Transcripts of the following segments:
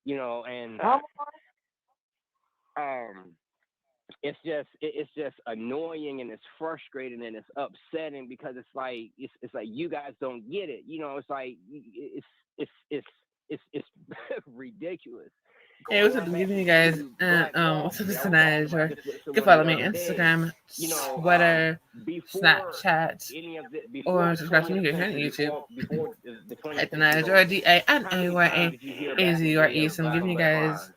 and um, it's just annoying and it's frustrating and it's upsetting because it's like you guys don't get it. It's like it's ridiculous. Hey, what's up? Going Good back evening, guys. to And Black Wall what's up, Street, this I is was talking Nige. about Or this with you can someone follow the me other day. Instagram, You know, Twitter, before Snapchat, any of the before or the subscribe to 20th me here on century, YouTube. before the 20th At the century Nige, was or over, how many times DANAYAZURE. did you hear back in the day of So I'm black giving on you black guys crime?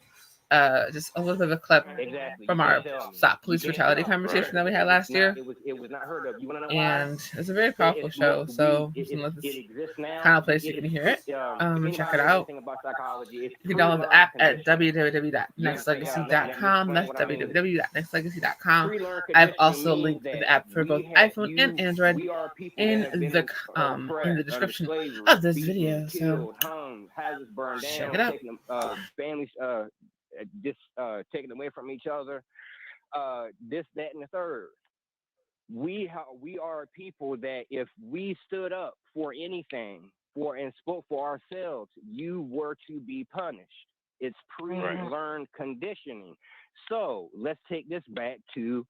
just a little bit of a clip Exactly. You from can't our tell me. Stop You Police can't Brutality tell me conversation because that we had last year. it was not heard of. You want to know why? And it's a very powerful show, so I'm just gonna let It this exists now. kind of place so you can hear it If and check it anybody knows out. anything about psychology, it's You can download the pre-learned app at conditioning. You understand? Let me www.nextlegacy.com. explain That's what I mean. www.nextlegacy.com. Pre-learned I've conditioning also means linked that the app for both iPhone and Android we are people that in have been in the oppressed under description slavery, of this beaten, video. So killed, hung, houses burned check down, it out. taking families taken away from each other. This, that, and the third. We are people that if we stood up for anything and spoke for ourselves, you were to be punished. It's pre-learned conditioning. So let's take this back to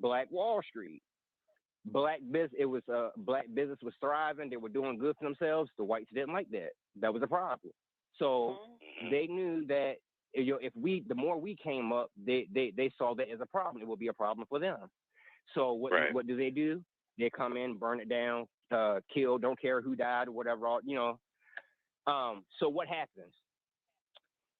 Black Wall Street. Black business was thriving. They were doing good for themselves. The whites didn't like that. That was a problem. So they knew that the more we came up, they saw that as a problem. It would be a problem for them. So what do? They come in, burn it down, kill, don't care who died or whatever. So what happens?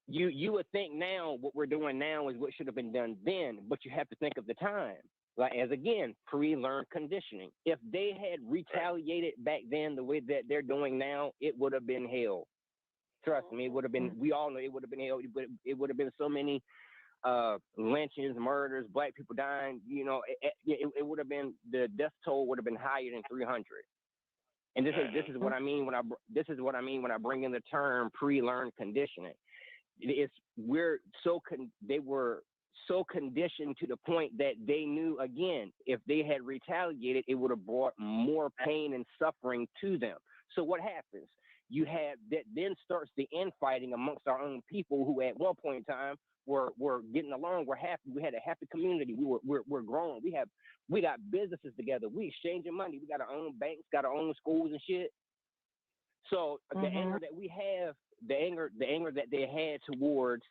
You would think now what we're doing now is what should have been done then, but you have to think of the time. Like, as again, pre-learned conditioning. If they had retaliated back then the way that they're doing now, it would have been hell. Trust me, it would have been. We all know it would have been hell. It would have been so many lynchings, murders, black people dying. It would have been, the death toll would have been higher than 300. And this is what I mean when I bring in the term pre-learned conditioning. They were so conditioned to the point that they knew, again, if they had retaliated, it would have brought more pain and suffering to them. So what happens? You have that, then starts the infighting amongst our own people who at one point in time were getting along. We're happy. We had a happy community. We're growing. We got businesses together. We exchanging money. We got our own banks, got our own schools and shit. So the anger that we have, the anger that they had towards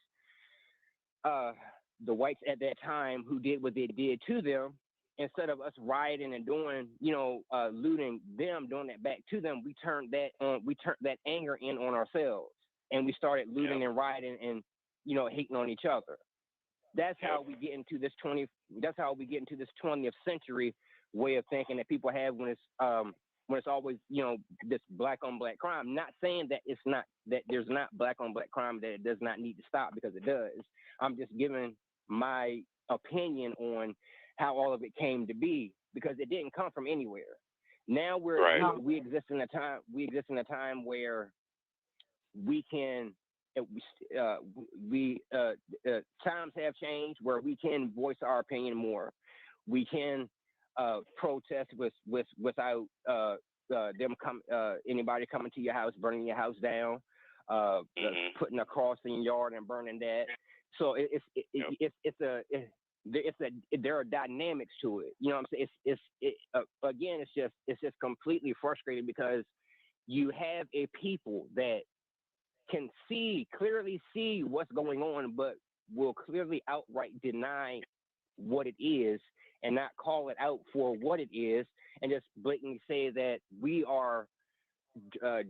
the whites at that time who did what they did to them, instead of us rioting and doing, looting them, doing that back to them, we turned that anger in on ourselves, and we started looting and rioting and, hating on each other. That's how we get into this 20th century way of thinking that people have when it's always, this black on black crime. Not saying that there's not black on black crime, that it does not need to stop, because it does. I'm just giving my opinion on how all of it came to be, because it didn't come from anywhere. Now we exist in a time where we can times have changed where we can voice our opinion more. We can protest without anybody coming to your house, burning your house down, putting a cross in your yard and burning that. So there are dynamics to it. You know what I'm saying? It's just completely frustrating, because you have a people that can clearly see what's going on, but will clearly outright deny what it is and not call it out for what it is, and just blatantly say that we are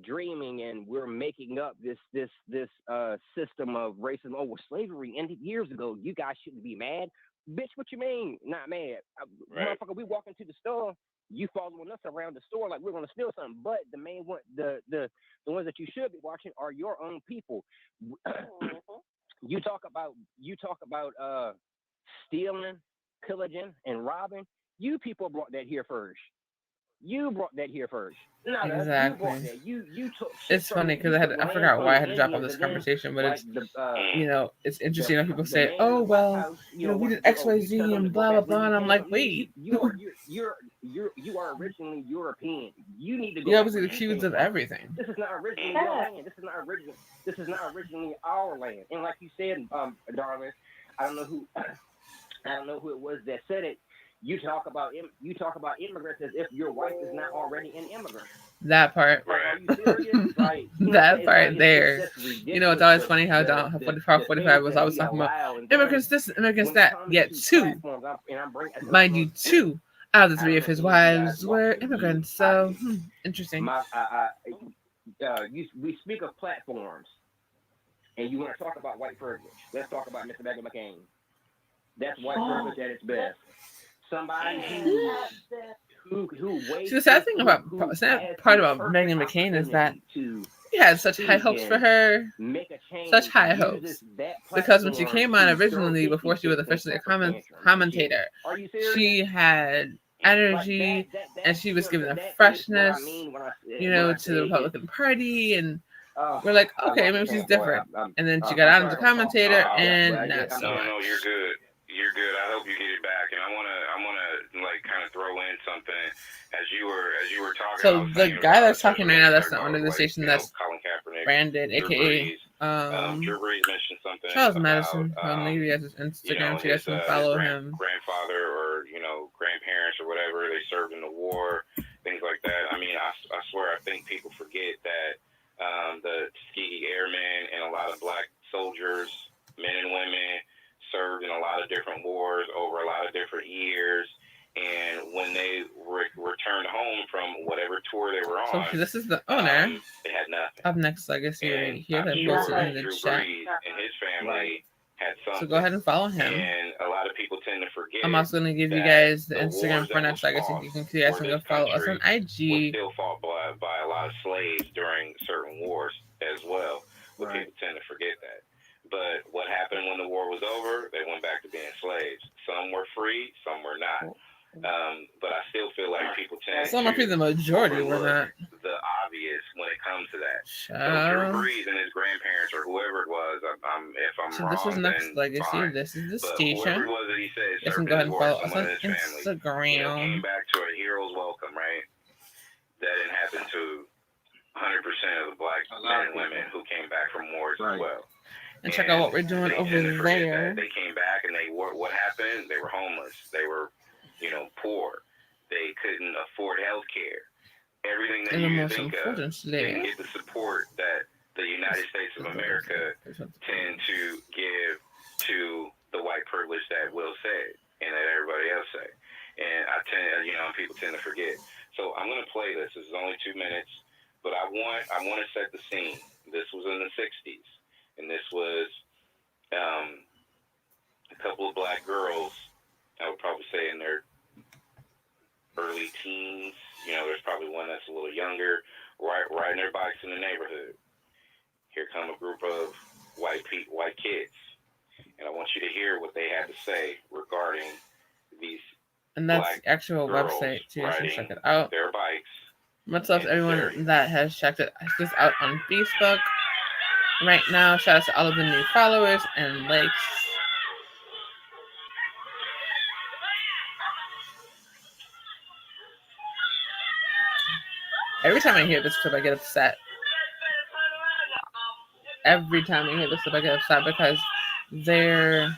dreaming and we're making up this system of racism. Oh, well, slavery ended years ago. You guys shouldn't be mad. Bitch, what you mean not mad? Motherfucker, we walk into the store, you following us around the store like we're gonna steal something. But the main one, the ones that you should be watching are your own people. You talk about stealing, pillaging, and robbing. You people brought that here first. You brought that here first. Not us. You brought that. You took shit It's from funny because I land forgot from why I the had to drop off Indians, this and then, conversation, but like, it's it's interesting when people the say, man in "Oh the White well, House, we did X, Y, you tell Z them to and go blah blah back where blah," you and I'm came like, from. wait, You're you are originally European. You need to go You're back obviously where you accused came of from. everything. This is not originally your land. This is not original. This is not originally our land. And like you said, darling, I don't know who I don't know who it was that said it. You talk about immigrants as if your wife is not already an immigrant. That part. Like, are you serious? Like, you know what I'm That saying? part Like, there. it's just ridiculous. You know, it's always funny how the 45 was always talking about immigrants this, immigrants that. Yet two, mind you, two out of the three of his wives were immigrants. So interesting. We speak of platforms, and you want to talk about white privilege. Let's talk about Mr. Meghan McCain. That's white privilege at its best. Somebody who See, the sad thing about part about Meghan McCain is that he had such high hopes for her, such high hopes, because when she came on originally, before she was officially a commentator, she had energy and she was giving a freshness, to the Republican Party, and we're like, okay, maybe she's different. And then she got on as a commentator, and not so much. No, you're good. You're good. I hope you get it back. And I wanna like kind of throw in something as you were talking. So the guy that's talking right now, that's the owner of the station, that's Brandon, aka Drew Brees mentioned something. Charles Madison. Maybe he has his Instagram, so you guys can follow him. Grandfather or grandparents or whatever, they served in the war, things like that. I mean, I swear, I think people forget that the Tuskegee Airmen and a lot of black soldiers, men and women, served in a lot of different wars over a lot of different years. And when they returned home from whatever tour they were on, so this is the owner they had nothing. of Next Legacy right here. That posted in the Drew chat. Brees and his family had something. So go ahead and follow him. And a lot of people tend to forget. I'm also going to give you guys the Instagram for Next Legacy. You can see us and go follow us on IG. Was still fought by a lot of slaves during certain wars as well. But people tend to forget that. But what happened when the war was over? They went back to being slaves. Some were free, some were not. But I still feel like people tend some are free, the majority were not. The obvious when it comes to that. So Drew Brees and his grandparents or whoever it was, if I'm so wrong, this is Next Legacy. Fine. This is the But station. whoever it was that he said, you can go ahead and follow us on Instagram. Came back to a hero's welcome, right? That didn't happen to 100% of the black men and women who came back from wars as well. And check out what we're doing over there. They came back and what happened? They were homeless. They were, poor. They couldn't afford health care. Everything that you think of, they didn't get the support that the United States of America tend to give to the white privilege that Will said and that everybody else say. And people tend to forget. So I'm going to play this. This is only 2 minutes, but I want to set the scene. This was in the 60s. And this was a couple of black girls, I would probably say in their early teens. There's probably one that's a little younger, riding their bikes in the neighborhood. Here come a group of white kids. And I want you to hear what they had to say regarding these. And that's the actual website, too. So check it out. Their bikes. Much love to everyone that has checked this out on Facebook. Right now, shout out to all of the new followers and likes. Every time I hear this clip, I get upset. Every time I hear this clip, I get upset because there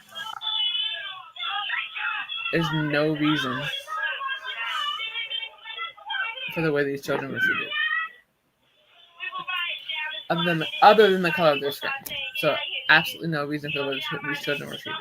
is no reason for the way these children were treated. Other than the color of their skin. So absolutely no reason for the way these children were treated.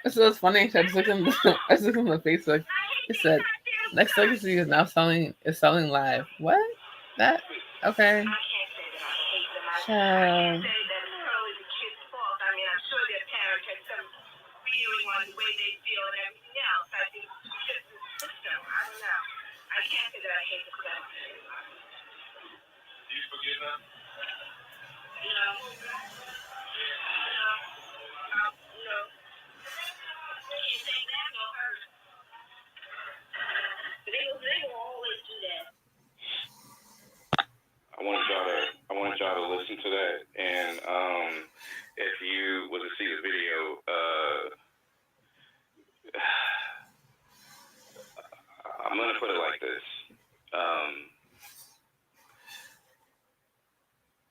So it's funny. I just looked on the Facebook. It said Next Legacy is now selling live. What? That okay? Child. I want y'all to listen to that, and if you was to see the video, I'm gonna put it like this.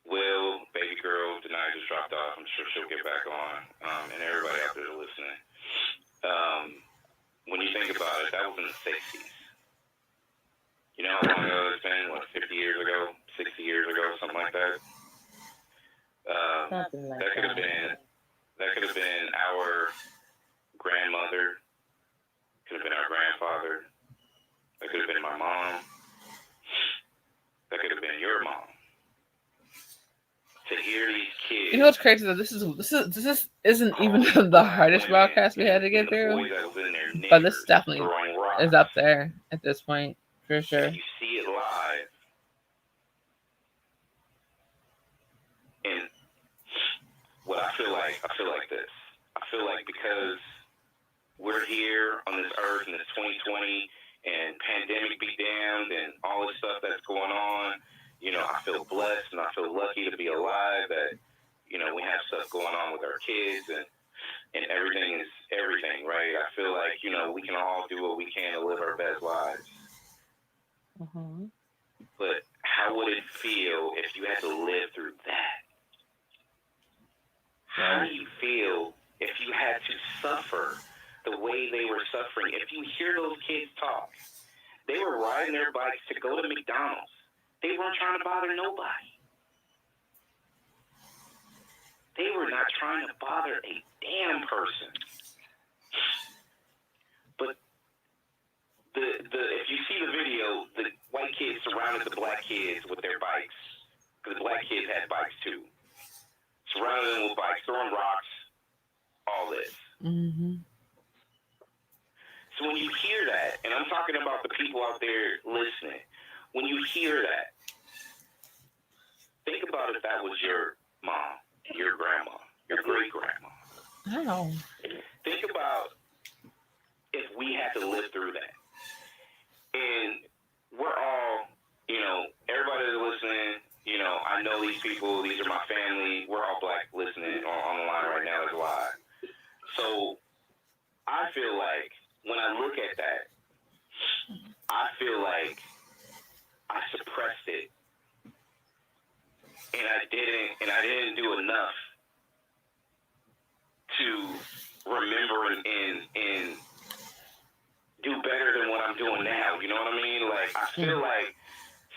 Will, baby girl, Denai just dropped off. I'm sure she'll get back on, and everybody out there listening. When you think about it, that was in the 60s. You know how long ago it's been? What, 50 years ago? 60 years ago? Something like that? Something like that could have been our grandmother. Could have been our grandfather. That could have been my mom. That could have been your mom. To hear these kids. You know what's crazy though? This isn't even the hardest broadcast we had to get through, but this definitely is up there at this point for sure. You see it live, and what I feel like this. I feel like because we're here on this earth and it's 2020 and pandemic be damned and all this stuff that's going on, you know, I feel blessed and I feel lucky to be alive that, you know, we have stuff going on with our kids and everything is everything, right? I feel like, you know, we can all do what we can to live our best lives. Mm-hmm. But how would it feel if you had to live through that? How do you feel if you had to suffer the way they were suffering? If you hear those kids talk, they were riding their bikes to go to McDonald's. They weren't trying to bother nobody. They were not trying to bother a damn person. But if you see the video, the white kids surrounded the black kids with their bikes. Because the black kids had bikes too. Surrounded them with bikes, throwing rocks, all this. Mm-hmm. So when you hear that, and I'm talking about the people out there listening, when you hear that, think about if that was your mom, your grandma, your great-grandma. Wow. Think about if we had to live through that. And we're all, you know, everybody that's listening, you know, I know these people, these are my family, we're all black listening on the line right now as live. So I feel like when I look at that, I feel like I suppressed it. And I didn't do enough to remember and do better than what I'm doing now. You know what I mean? Like, I feel like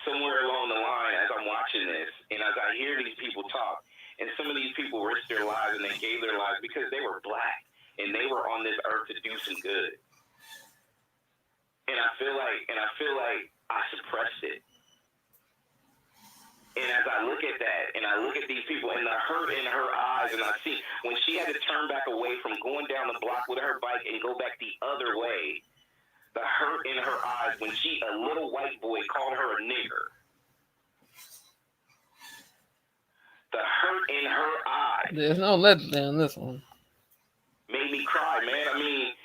somewhere along the line, as I'm watching this, and as I hear these people talk, and some of these people risked their lives and they gave their lives because they were black and they were on this earth to do some good. And I feel like I suppressed it. And as I look at that, and I look at these people, and the hurt in her eyes, and I see when she had to turn back away from going down the block with her bike and go back the other way, the hurt in her eyes when a little white boy called her a nigger. The hurt in her eyes. There's no letdown in this one. Made me cry, man. I mean,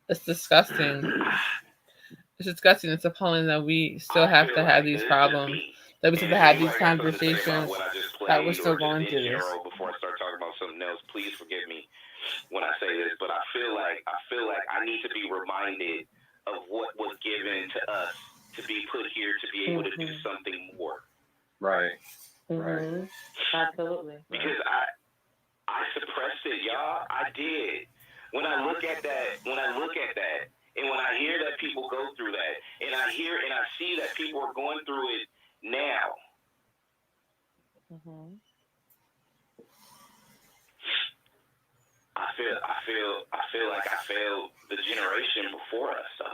it's disgusting. It's disgusting. It's appalling that we still have to have these problems. That we still have to have these conversations. That we're still going through this. Before I start talking about something else, please forgive me when I say this, but I feel like I need to be reminded of what was given to us to be put here to be able to do something more. Right. Mm-hmm. Absolutely. Because I suppressed it, y'all. I did. When I look at that, and when I hear that people go through that, and I hear and I see that people are going through it now. Mm-hmm. feel like I failed the generation before us. So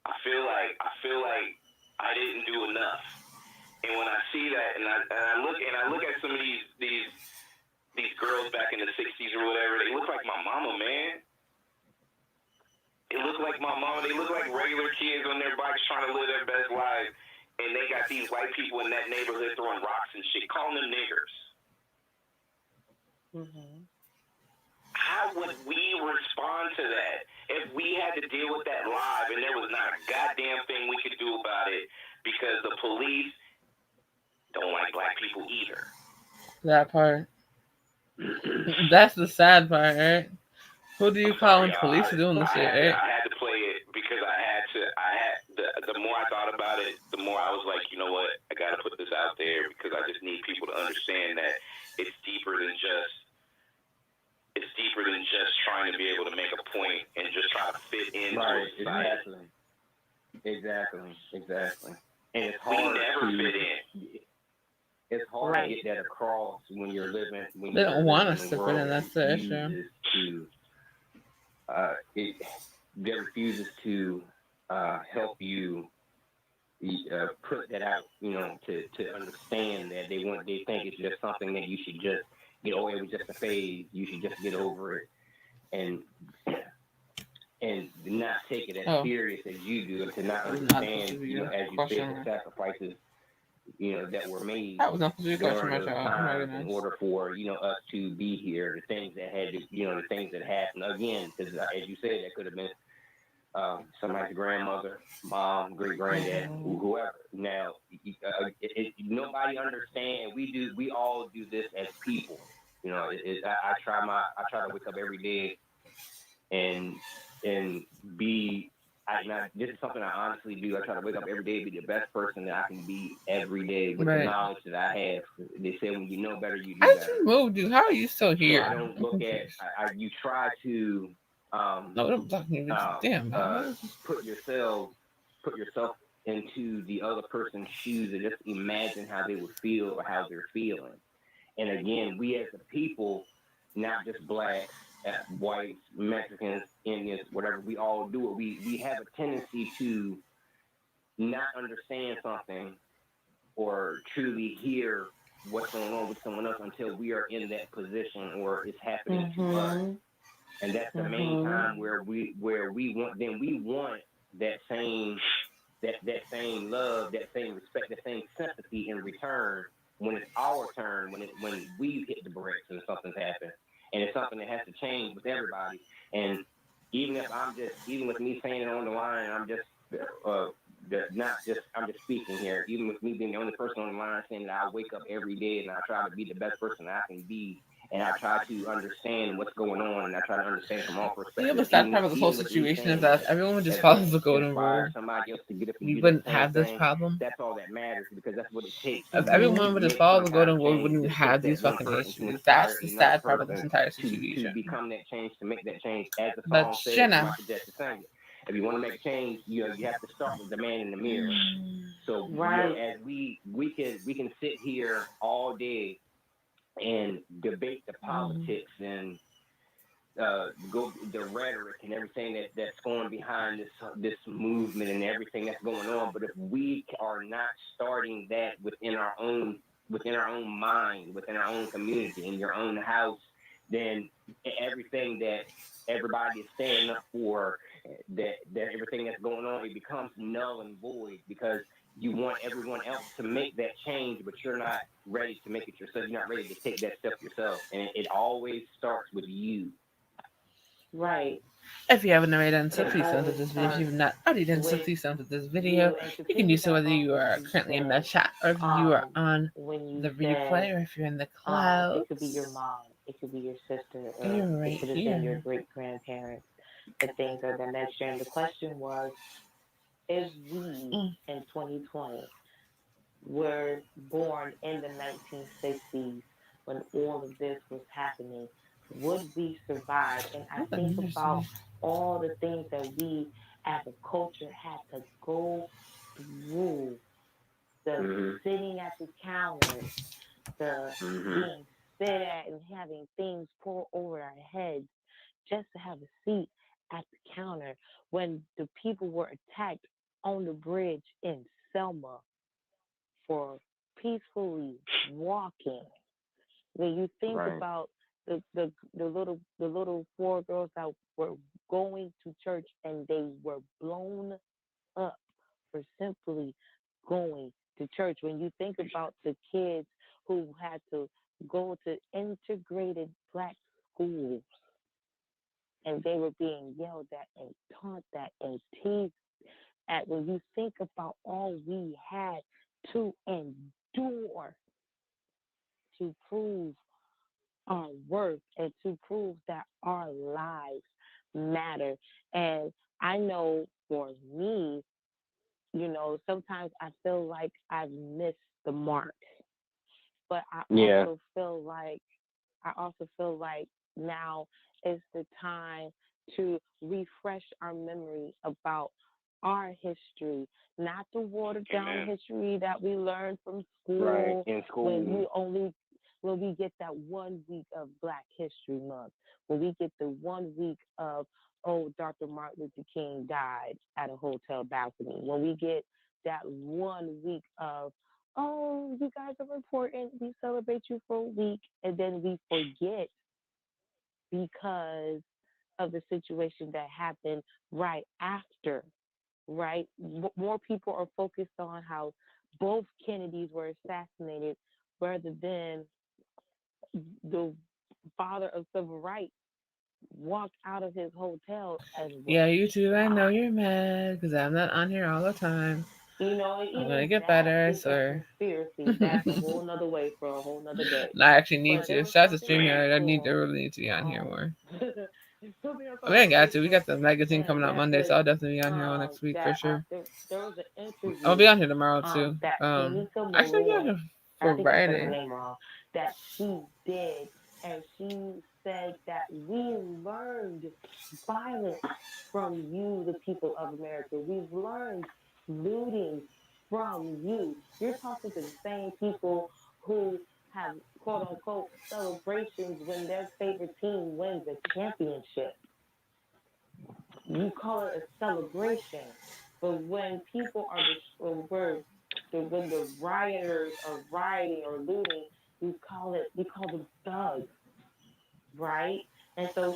I feel like I didn't do enough. And when I see that, and I look at some of these girls back in the '60s or whatever, they look like my mama, man. They look like my mama. They look like regular kids on their bikes trying to live their best life, and they got these white people in that neighborhood throwing rocks and shit, calling them niggers. Mm-hmm. How would we respond to that if we had to deal with that live and there was not a goddamn thing we could do about it because the police don't like black people either? That part. That's the sad part, right? Who do you call when police are doing this shit, right? I had to play it because the more I thought about it, the more I was like, you know what, I got to put this out there because I just need people to understand that it's deeper than just trying to be able to make a point and just try to fit into society. Exactly. And it's we hard never to fit in. It's hard to get that across when you're living. They don't want us to fit in. That's the issue. That refuses to help you put that out. To understand that they think it's just something that you should just get over. It was just a phase. You should just get over it, and not take it as serious as you do, and to not understand, as you said, the sacrifices that were made during those times in order for us to be here. The things that had to, the things that happened again, because as you said, that could have been somebody's grandmother, mom, great granddad, whoever. Now, nobody understands. We all do this as people. I try to wake up every day and be. This is something I honestly do. I try to wake up every day, be the best person that I can be every day with the knowledge that I have. They say when you know better, you do better. How you moved, dude? How are you still here? So I don't look at. You try to. Put yourself into the other person's shoes and just imagine how they would feel or how they're feeling. And again, we as a people, not just blacks, whites, Mexicans, Indians, whatever, we all do it. We have a tendency to not understand something or truly hear what's going on with someone else until we are in that position or it's happening to us. And that's the main time where we want that same love, that same respect, that same sympathy in return when it's our turn, when we hit the brakes and something's happened. And it's something that has to change with everybody. And even with me saying it on the line, I'm just speaking here. Even with me being the only person on the line saying that I wake up every day and I try to be the best person I can be. And I try to understand what's going on, and I try to understand from all perspectives. Yeah, but that part of the whole situation is that everyone would just follow the golden rule. We wouldn't have this problem. That's all that matters because that's what it takes. If everyone would just follow the golden rule, we wouldn't have these fucking issues. That's the sad part of this entire situation. To become that change, to make that change, as the song says, Michael Jackson sang it. If you want to make a change, you have to start with the man in the mirror. So as we can sit here all day and debate the politics and go the rhetoric and everything that's going behind this movement and everything that's going on. But if we are not starting that within our own mind, within our own community, in your own house, then everything that everybody is standing up for, that everything that's going on, it becomes null and void because you want everyone else to make that change, but you're not ready to make it yourself. You're not ready to take that step yourself. And it always starts with you. Right. If you haven't already done so, please don't do this video. If you've not already done so, please don't do this video. You can do so whether you are currently in the chat or if you are on the replay or if you're in the clouds. It could be your mom. It could be your sister. Or you're right it could have been your great-grandparents. And things of that nature. And the question was, if we in 2020 were born in the 1960s when all of this was happening, would we survive? And I think about all the things that we as a culture had to go through, the sitting at the counter, the being sit at and having things pour over our heads just to have a seat at the counter when the people were attacked on the bridge in Selma for peacefully walking. When you think about the little four girls that were going to church and they were blown up for simply going to church. When you think about the kids who had to go to integrated black schools and they were being yelled at and taunt at and teased at, when you think about all we had to endure to prove our worth and to prove that our lives matter. And I know for me, sometimes I feel like I've missed the mark. But I also feel like now is the time to refresh our memory about our history, not the watered down history that we learned from school. Right, in school. When we get that 1 week of Black History Month, when we get the 1 week of, Dr. Martin Luther King died at a hotel balcony, when we get that 1 week of, you guys are important, we celebrate you for a week, and then we forget because of the situation that happened right after, right? More people are focused on how both Kennedys were assassinated rather than the father of civil rights walked out of his hotel as well. Yeah, YouTube, I know you're mad because I'm not on here all the time. I'm gonna get better, so. Conspiracy. That's a whole nother way for a whole nother day. I actually need to. Shout out to StreamYard. I really need to be on here more. We ain't got to. We got the magazine coming out Monday, so I'll definitely be on here all next week for sure. There was an interview. I'll be on here tomorrow too. Actually, I'll be on here for Friday. Her name wrong. That she did, and she said that we learned violence from you, the people of America. We've learned looting from you. You're talking to the same people who have quote unquote celebrations when their favorite team wins a championship. You call it a celebration, but when people are when the rioters are rioting or looting, you call them thugs, right? And so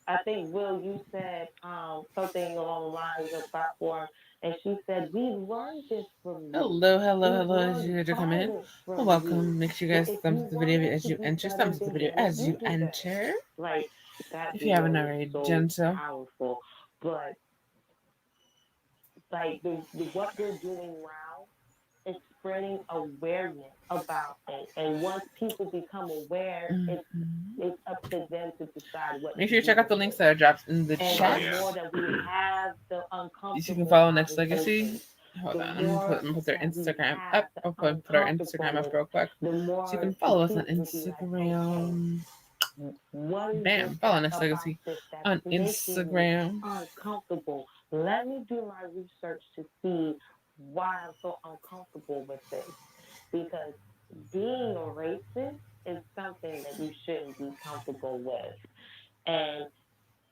I think, Will, you said something along the lines of platform, and she said, we learned this from you. Hello, as you guys are coming in. Well, welcome. Make sure you guys thumbs up the video as you enter. Thumbs up the video as you enter. Like, that if you haven't already done so. Powerful. But, like, what we're doing now is spreading awareness about it. And once people become aware, it's up to them to decide what. Make sure you check out the links that are dropped in the chat. The more that we have the uncomfortable. You can follow Next Legacy. Hold on, I'm gonna put their Instagram up. I'll put our Instagram up real quick. So you can follow us on Instagram. Bam, follow Next Legacy on Instagram. Uncomfortable. Let me do my research to see why I'm so uncomfortable with this. Because being a racist is something that you shouldn't be comfortable with. And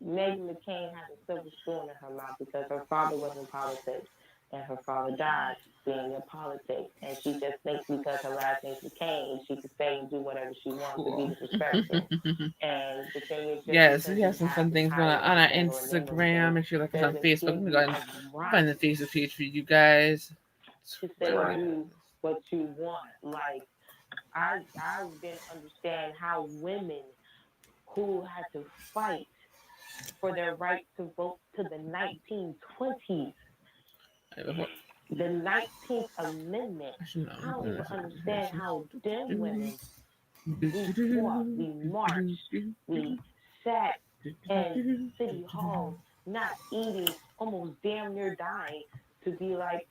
Meghan McCain has a silver spoon in her mouth because her father was in politics and her father died being in politics. And she just thinks because her last name's McCain, she can say and do whatever she wants to be disrespectful. And the thing is, yes, we have some fun things going on our Instagram. Make sure you like us on Facebook. Let me go ahead and find the Facebook page for you guys. To say do what you want. Like, I didn't understand how women who had to fight for their right to vote to the 1920s, the 19th Amendment. I don't even understand how them women, we fought, we marched, we sat in city halls, not eating, almost damn near dying, to be like,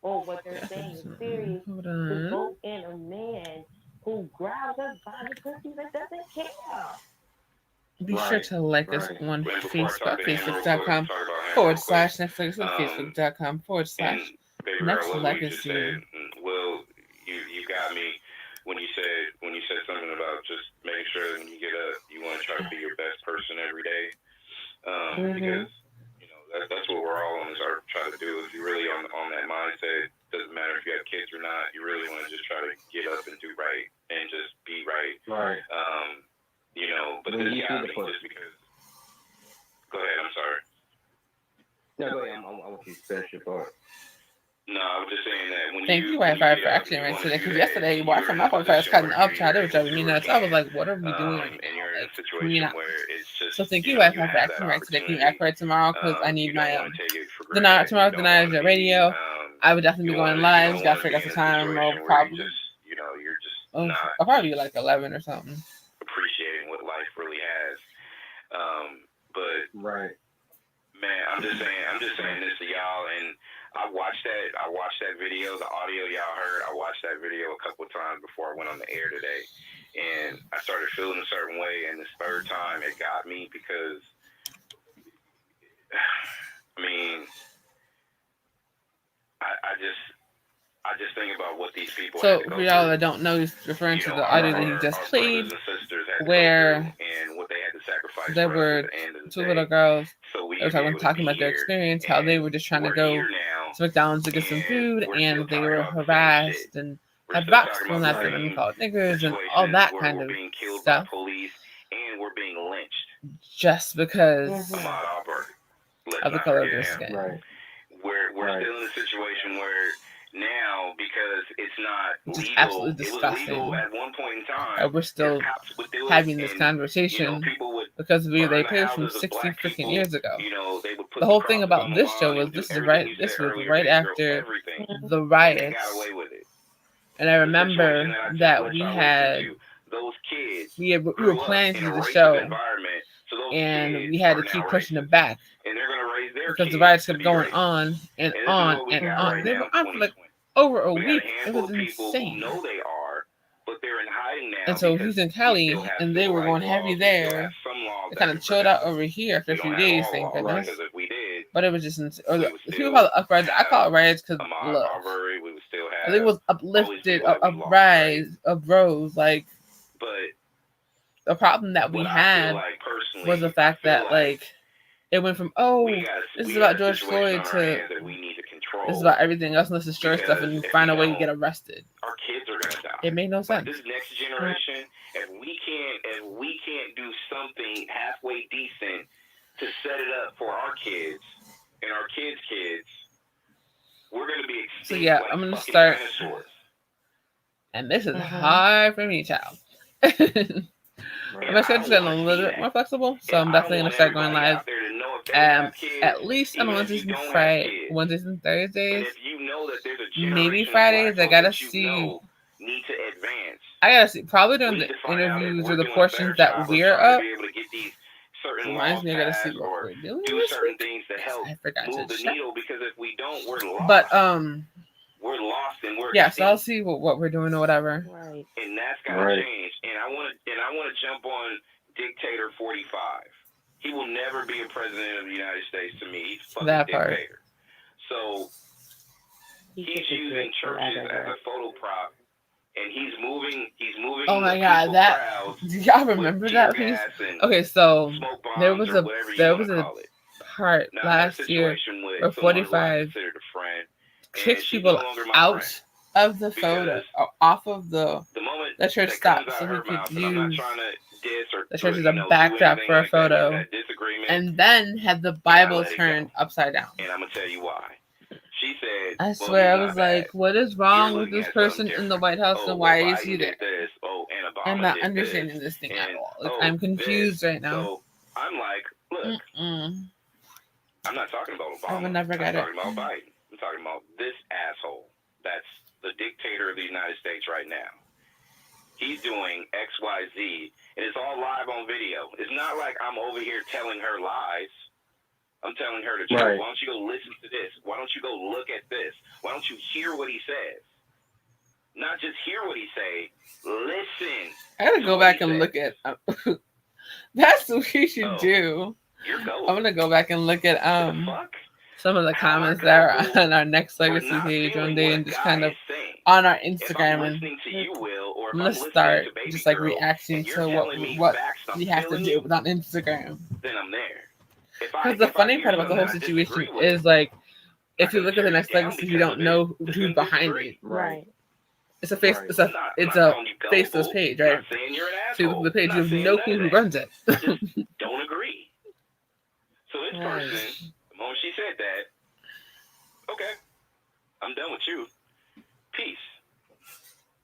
what they're saying is serious, to vote in a man who grabs us by the pussy that doesn't care. Be sure to like us on Facebook, facebook.com /Netflix, facebook.com /Next Legacy. Well, you got me when you said when you said something about just making sure that when you get up, you want to try to be your best person every day, because you know that's what we're all on this earth trying to do. If you're really on that mindset, doesn't matter if you have kids or not. You really want to just try to get up and do right and just be right. Right. You know, but this got me just because. Go ahead. I'm sorry. No, go ahead. I want you to finish your thought. No, I was just saying that when Thank you, Wi-Fi, for actually answering it. Because yesterday, Wi-Fi, my Wi-Fi was cutting up, child. It was driving me nuts. I was like, what are we doing right now? Like, can we not? So thank you, Wi-Fi, for actually right today. Can you act right tomorrow? Because I need my tomorrow's Denial Radio. I would definitely be going live. Got to figure out the time. Probably. You're just I'll probably be like 11 or something. Appreciating what life really has. But right. Man, I'm just saying this to y'all, and I watched that video, the audio y'all heard. I watched that video a couple of times before I went on the air today, and I started feeling a certain way. And this third time, it got me because, I mean, I just think about what these people. So for y'all that don't know, he's referring to the audio that he just played, where and what they had to sacrifice. There were two little girls. They were talking about their experience, how they were just trying to go to McDonald's to get some food, and they were harassed and had rocks thrown at them and called niggers and all that kind of stuff. And we're being lynched just because of the color of their skin. Right. We're still in a situation where now, because it's not legal, absolutely disgusting. It was legal at one point in time. We're still having this conversation because they played from 60 freaking years ago. The whole thing about this show was this was right after the riots. And I remember that we were planning to do the show, and we had to keep pushing it back because the riots kept going on and on and on. They were on for like over a week. It was insane. And so he's in Cali, and they were going heavy there. It kind of chilled out over here for a few days, thank goodness. But it was just, people call it uprising. I call it riots because look, I think it was uplifted, uprose. Like, the problem that we had was the fact that like it went from this is about George Floyd to this is about everything else. Let's destroy stuff and find a way to get arrested. Our kids are gonna die. It made no sense. This next generation, if we can't do something halfway decent to set it up for our kids and our kids' kids, we're gonna be extinct. So yeah, like I'm gonna start. Dinosaurs. And this is hard for me, child. My schedule's getting a little bit more flexible, so I'm definitely gonna start going live. At least on Wednesdays and Thursdays. Maybe Fridays. I gotta see. I gotta see. Probably during the interviews or the portions that we're up. Reminds me, I gotta see what we're doing. Do certain things to help I forgot move to the check. needle, because if we don't, we're lost. But we're lost and we're yeah. So I'll see what we're doing or whatever. Right. And that's gotta change. And I want to jump on Dictator 45. He will never be a president of the United States to me. He's a fucking dictator. So he's using churches as a photo prop, and he's moving. Oh my God, do y'all remember that piece? Okay, so there was a part last year where 45 kicked people out of the photo, off of the church stop, so he could use the church as a backdrop for a photo, and then had the Bible turned upside down. And I'm gonna tell you why. She said, I swear, I was like, what is wrong with this person in the White House, and why is he there? I'm not understanding this thing at all. Like, I'm confused right now. So I'm like, look, I'm not talking about Obama. I would never get it. I'm talking about Biden. I'm talking about this asshole that's the dictator of the United States right now. He's doing X, Y, Z, and it's all live on video. It's not like I'm over here telling her lies. I'm telling her the truth. Right. Why don't you go listen to this? Why don't you go look at this? Why don't you hear what he says? Not just hear what he say. Listen. I gotta go back and look at. That's what we should do. You're going. I'm gonna go back and look at some of the comments that are on our Next Legacy page one day, and just kind of on our Instagram. If I'm listening to you, Will, or or I'm if gonna I'm listening start to Baby just like Girl reacting and you're to telling me what facts and we I'm have to feeling deal you, with on Instagram. then I'm there. Because the If I funny hear part about the something whole I situation disagree with, is like, if you I'm look gonna at the tear you next down legacy, you because don't of it. know It's who's gonna behind disagree. it. Right. It's a face. Right. It's a I'm not calling you faceless gullible. page, I'm right? not saying you're an So you look asshole. at the page, I'm you not have saying no none clue of who that. runs it. I just don't agree. So this Right. person, the moment she said that, okay, I'm done with you. Peace.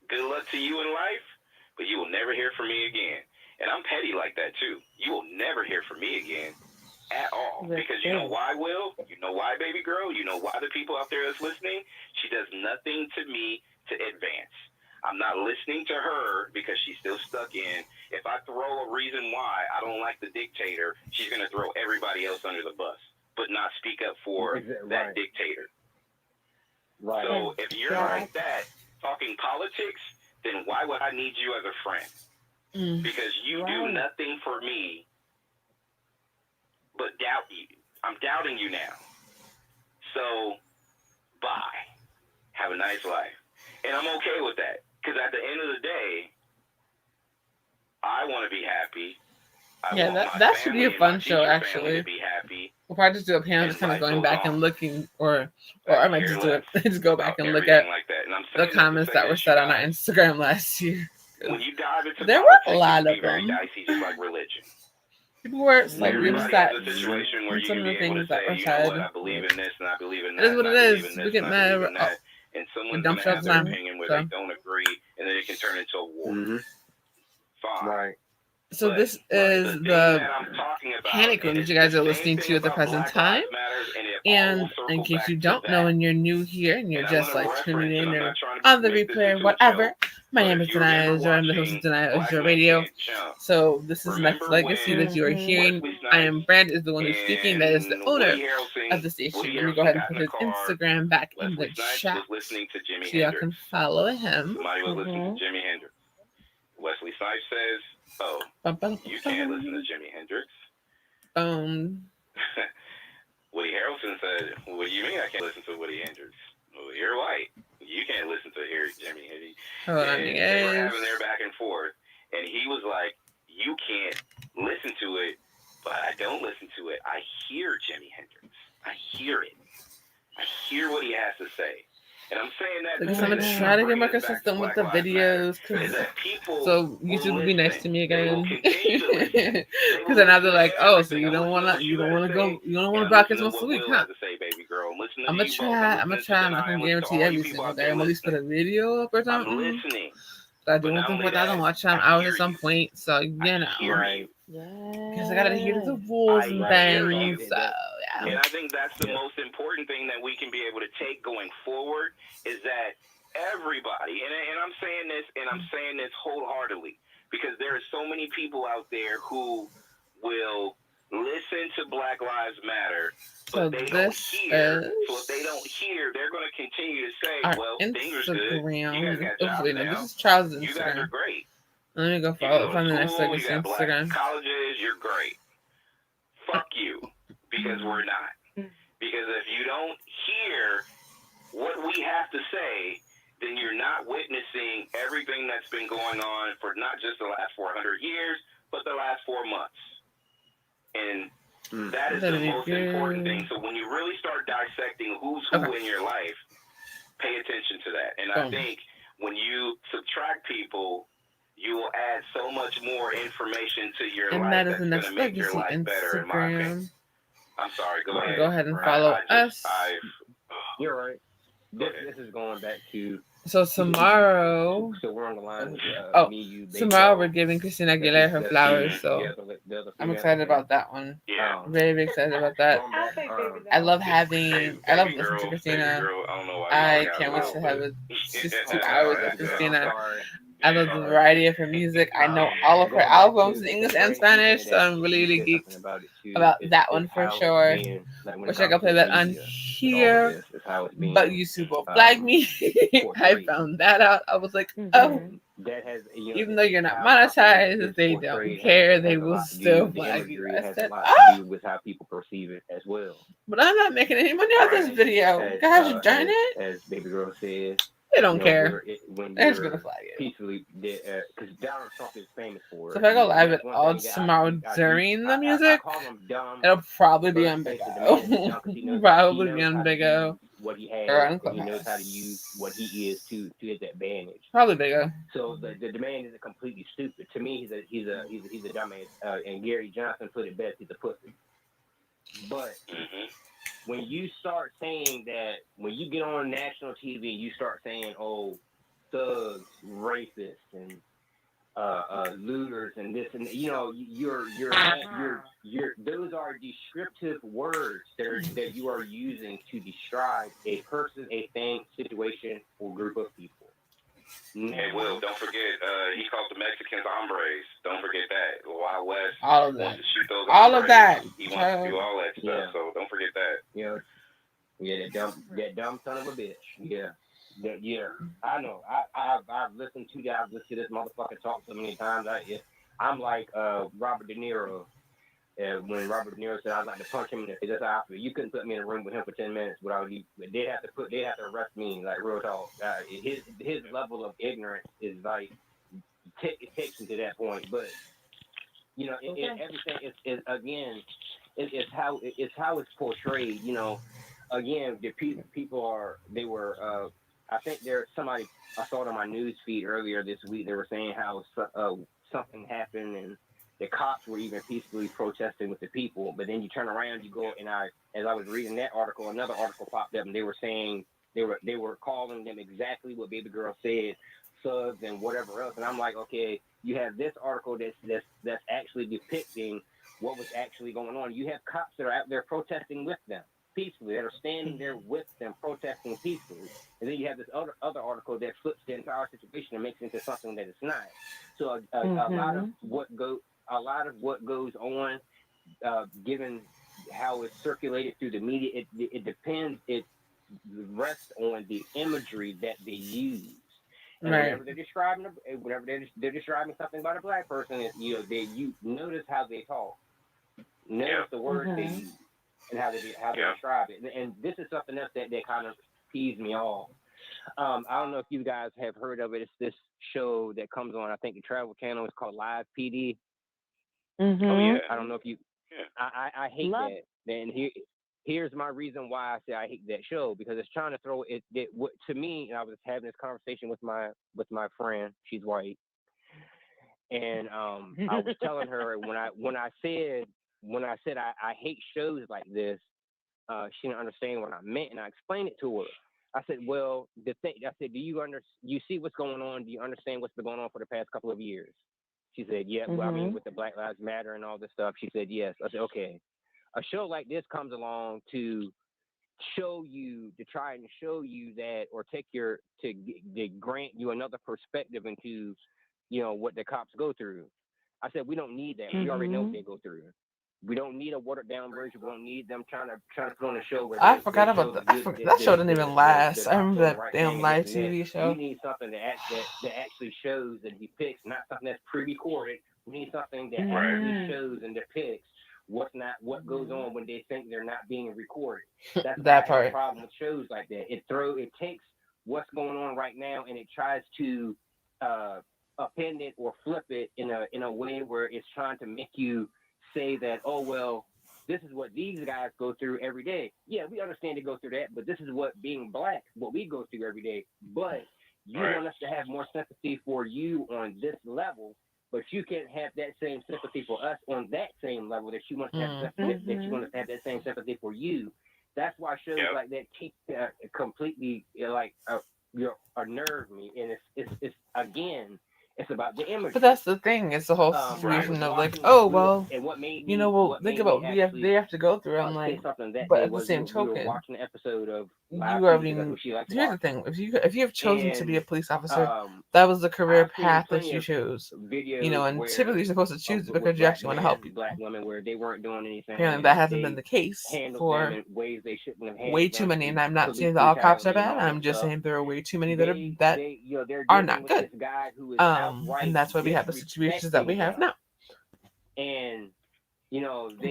Good luck to you in life, but you will never hear from me again. And I'm petty like that too. You will never hear from me again at all. Because you know why, Will? You know why, baby girl? You know why the people out there that's listening? She does nothing to me to advance. I'm not listening to her because she's still stuck in, if I throw a reason why I don't like the dictator, she's going to throw everybody else under the bus, but not speak up for that dictator. Right. So if you're like that, talking politics, then why would I need you as a friend? Because you do nothing for me but doubt you. I'm doubting you now. So, bye. Have a nice life. And I'm okay with that. Because at the end of the day, I want to be happy. That should be a fun show, actually. To be happy. We'll probably just do a panel, just kind of going back and looking, or I might just do it. Just go back and look at the comments that were said on our Instagram last year. When you dive into there politics, were a lot of very them. dicey, just like religion. People were like Everybody upset has a situation where with you some can of the be able to things that say, were you know said. what, I believe in this and I believe in that. It is what it is. We get mad. And someone's dumb going to have shots their on, opinion where so. they don't agree, and then it can turn into a war. Fine. Right. So But this is the Panic Room that you guys are listening to at the present time. And in case you don't know and you're new here and you're just like tuning in or on the replay or whatever, my name is Denai, or I'm the host of Denai Azure Radio. So this is Next Legacy that you are hearing. I am Brand is the one who's speaking. That is the owner of the station. Let me go ahead and put his Instagram back in the chat so y'all can follow him. Somebody was listening to Jimi Hendrix. Wesley Snipes says, "Oh, you can't listen to Jimi Hendrix." Woody Harrelson said, "What do you mean I can't listen to Woody Hendrix? Well, you're white. You can't listen to Jimi Hendrix." They were having their back and forth, and he was like, "You can't listen to it, but I don't listen to it. I hear Jimi Hendrix. I hear it. I hear what he has to say." And I'm saying that because I'm gonna try to get more consistent with the videos, so YouTube will be nice to me again. Because then now they're like, "Oh, so you don't wanna broadcast once a week, huh?" I'm gonna try. I'm not gonna guarantee every single day. I'm at least put a video up or something. But I do want them 4,000 watch time hours at some point, so you know. Right. Because I gotta adhere to the rules and things. So yeah. And I think that's the most important thing that we can be able to take going forward is that everybody, and I'm saying this wholeheartedly, because there are so many people out there who will listen to Black Lives Matter, but they don't hear. So if they don't hear, they're going to continue to say, "Well, things are good. You guys got jobs now. This is Charles' Instagram. You guys are great. Let me go find the Next Legacy you got Instagram. black colleges, you're great. Fuck you, because we're not. Because if you don't hear what we have to say, then you're not witnessing everything that's been going on for not just the last 400 years, but the last 4 months. And that is the most important thing. So when you really start dissecting who's who in your life, pay attention to that. And I think when you subtract people, you will add so much more information to your life that's going to make your life better, in my opinion. I'm sorry, go ahead. Go ahead and follow us. You're right. This is going back to... So tomorrow... So we're on the line. Me, you, tomorrow we're giving Christina Aguilera her flowers, so I'm excited about that one. Yeah. Very, very excited about that. I love listening to Christina. I can't wait to have just 2 hours with Christina. I love the variety of her music. I know all of her albums in English and Spanish, so I'm really, really geeked about that one for sure. Wish I could play that on here, but YouTube will flag me. I found that out. I was like, oh, even though you're not monetized, they don't care. They will still flag you. I said, oh, with how people perceive it as well. But I'm not making any money off this video. Gosh darn it. As Baby Girl says, They don't care. They're just gonna flag it. Peacefully, because Donald Trump is famous for it. So if I go live at all tomorrow during the music, I call him dumb. It'll probably be on Big O. Probably be on Big O. What he has, or on and he knows how to use what he is to his advantage. Probably Big O. So the demand isn't completely stupid. To me, he's a dumbass. And Gary Johnson put it best: he's a pussy. But when you start saying that, when you get on national TV, you start saying, "Oh, thugs, racists, and looters, and this, and you're those are descriptive words that you are using to describe a person, a thing, situation, or group of people." And Will, don't forget, he called the Mexicans hombres. Don't forget that. Wild West all of that. wants to shoot those all hombres. of that. He wants to do all that stuff. So don't forget that. Yeah, that dumb son of a bitch. Yeah. I know. I've listened to that. I've listened to this motherfucker talk so many times. I'm like Robert De Niro. When Robert De Niro said I'd like to punch him in the face, that's how I feel. You couldn't put me in a room with him for 10 minutes without you. They'd have to arrest me, like, real talk. His level of ignorance is like it takes him to that point. But everything is again, it's how it's portrayed. Again, the people I think there's somebody I saw it on my news feed earlier this week. They were saying how something happened and the cops were even peacefully protesting with the people. But then you turn around, you go, and as I was reading that article, another article popped up, and they were saying they were calling them exactly what Baby Girl said, thugs and whatever else. And I'm like, okay, you have this article that's actually depicting what was actually going on. You have cops that are out there protesting with them peacefully, that are standing there with them protesting peacefully, and then you have this other article that flips the entire situation and makes it into something that it's not. So a lot of what goes on, given how it's circulated through the media, it depends. It rests on the imagery that they use. And whenever they're describing something about a black person, you notice how they talk, notice the words they use, and how they describe it. And this is something else that kind of peeves me off. I don't know if you guys have heard of it. It's this show that comes on, I think, the Travel Channel. It's called Live PD. Mm-hmm. Oh, yeah. I don't know if you. I hate that. And here's my reason why I say I hate that show, because it's trying to throw it to me. And I was having this conversation with my friend. She's white, and I was telling her when I said I hate shows like this, she didn't understand what I meant, and I explained it to her. I said, well, do you see what's going on? Do you understand what's been going on for the past couple of years? She said, yeah. Well, I mean, with the Black Lives Matter and all this stuff. She said, yes. I said, okay. A show like this comes along to try and show you that, or to grant you another perspective into, what the cops go through. I said, we don't need that. We already know what they go through. We don't need a watered down version. We don't need them trying to put on a show where I forgot about that show. Didn't even last. I remember that damn live TV show. We need something that actually shows and depicts, not something that's pre-recorded. We need something that actually shows and depicts what goes on when they think they're not being recorded. That's that part. The problem with shows like that. It takes what's going on right now and it tries to append it or flip it in a way where it's trying to make you say that, oh, well, this is what these guys go through every day. Yeah, we understand they go through that, but this is what being black, what we go through every day. But you want us to have more sympathy for you on this level, but you can't have that same sympathy for us on that same level that you want to have that you want us to have that same sympathy for you. That's why shows like that keep completely unnerve me, and it's again. It's about the image. But that's the thing. It's the whole situation of like, oh, well, think about what they have to go through. I'm like, but at the same token, watching an episode of you already. Here's the thing: if you have chosen to be a police officer, that was the career path that you chose. And typically you're supposed to choose it because you actually want to help people. Black women where they weren't doing anything. Apparently, that hasn't been the case for way too many. And I'm not saying that all cops are bad. I'm just saying there are way too many that are not good. And that's why we have the situations that we have now. And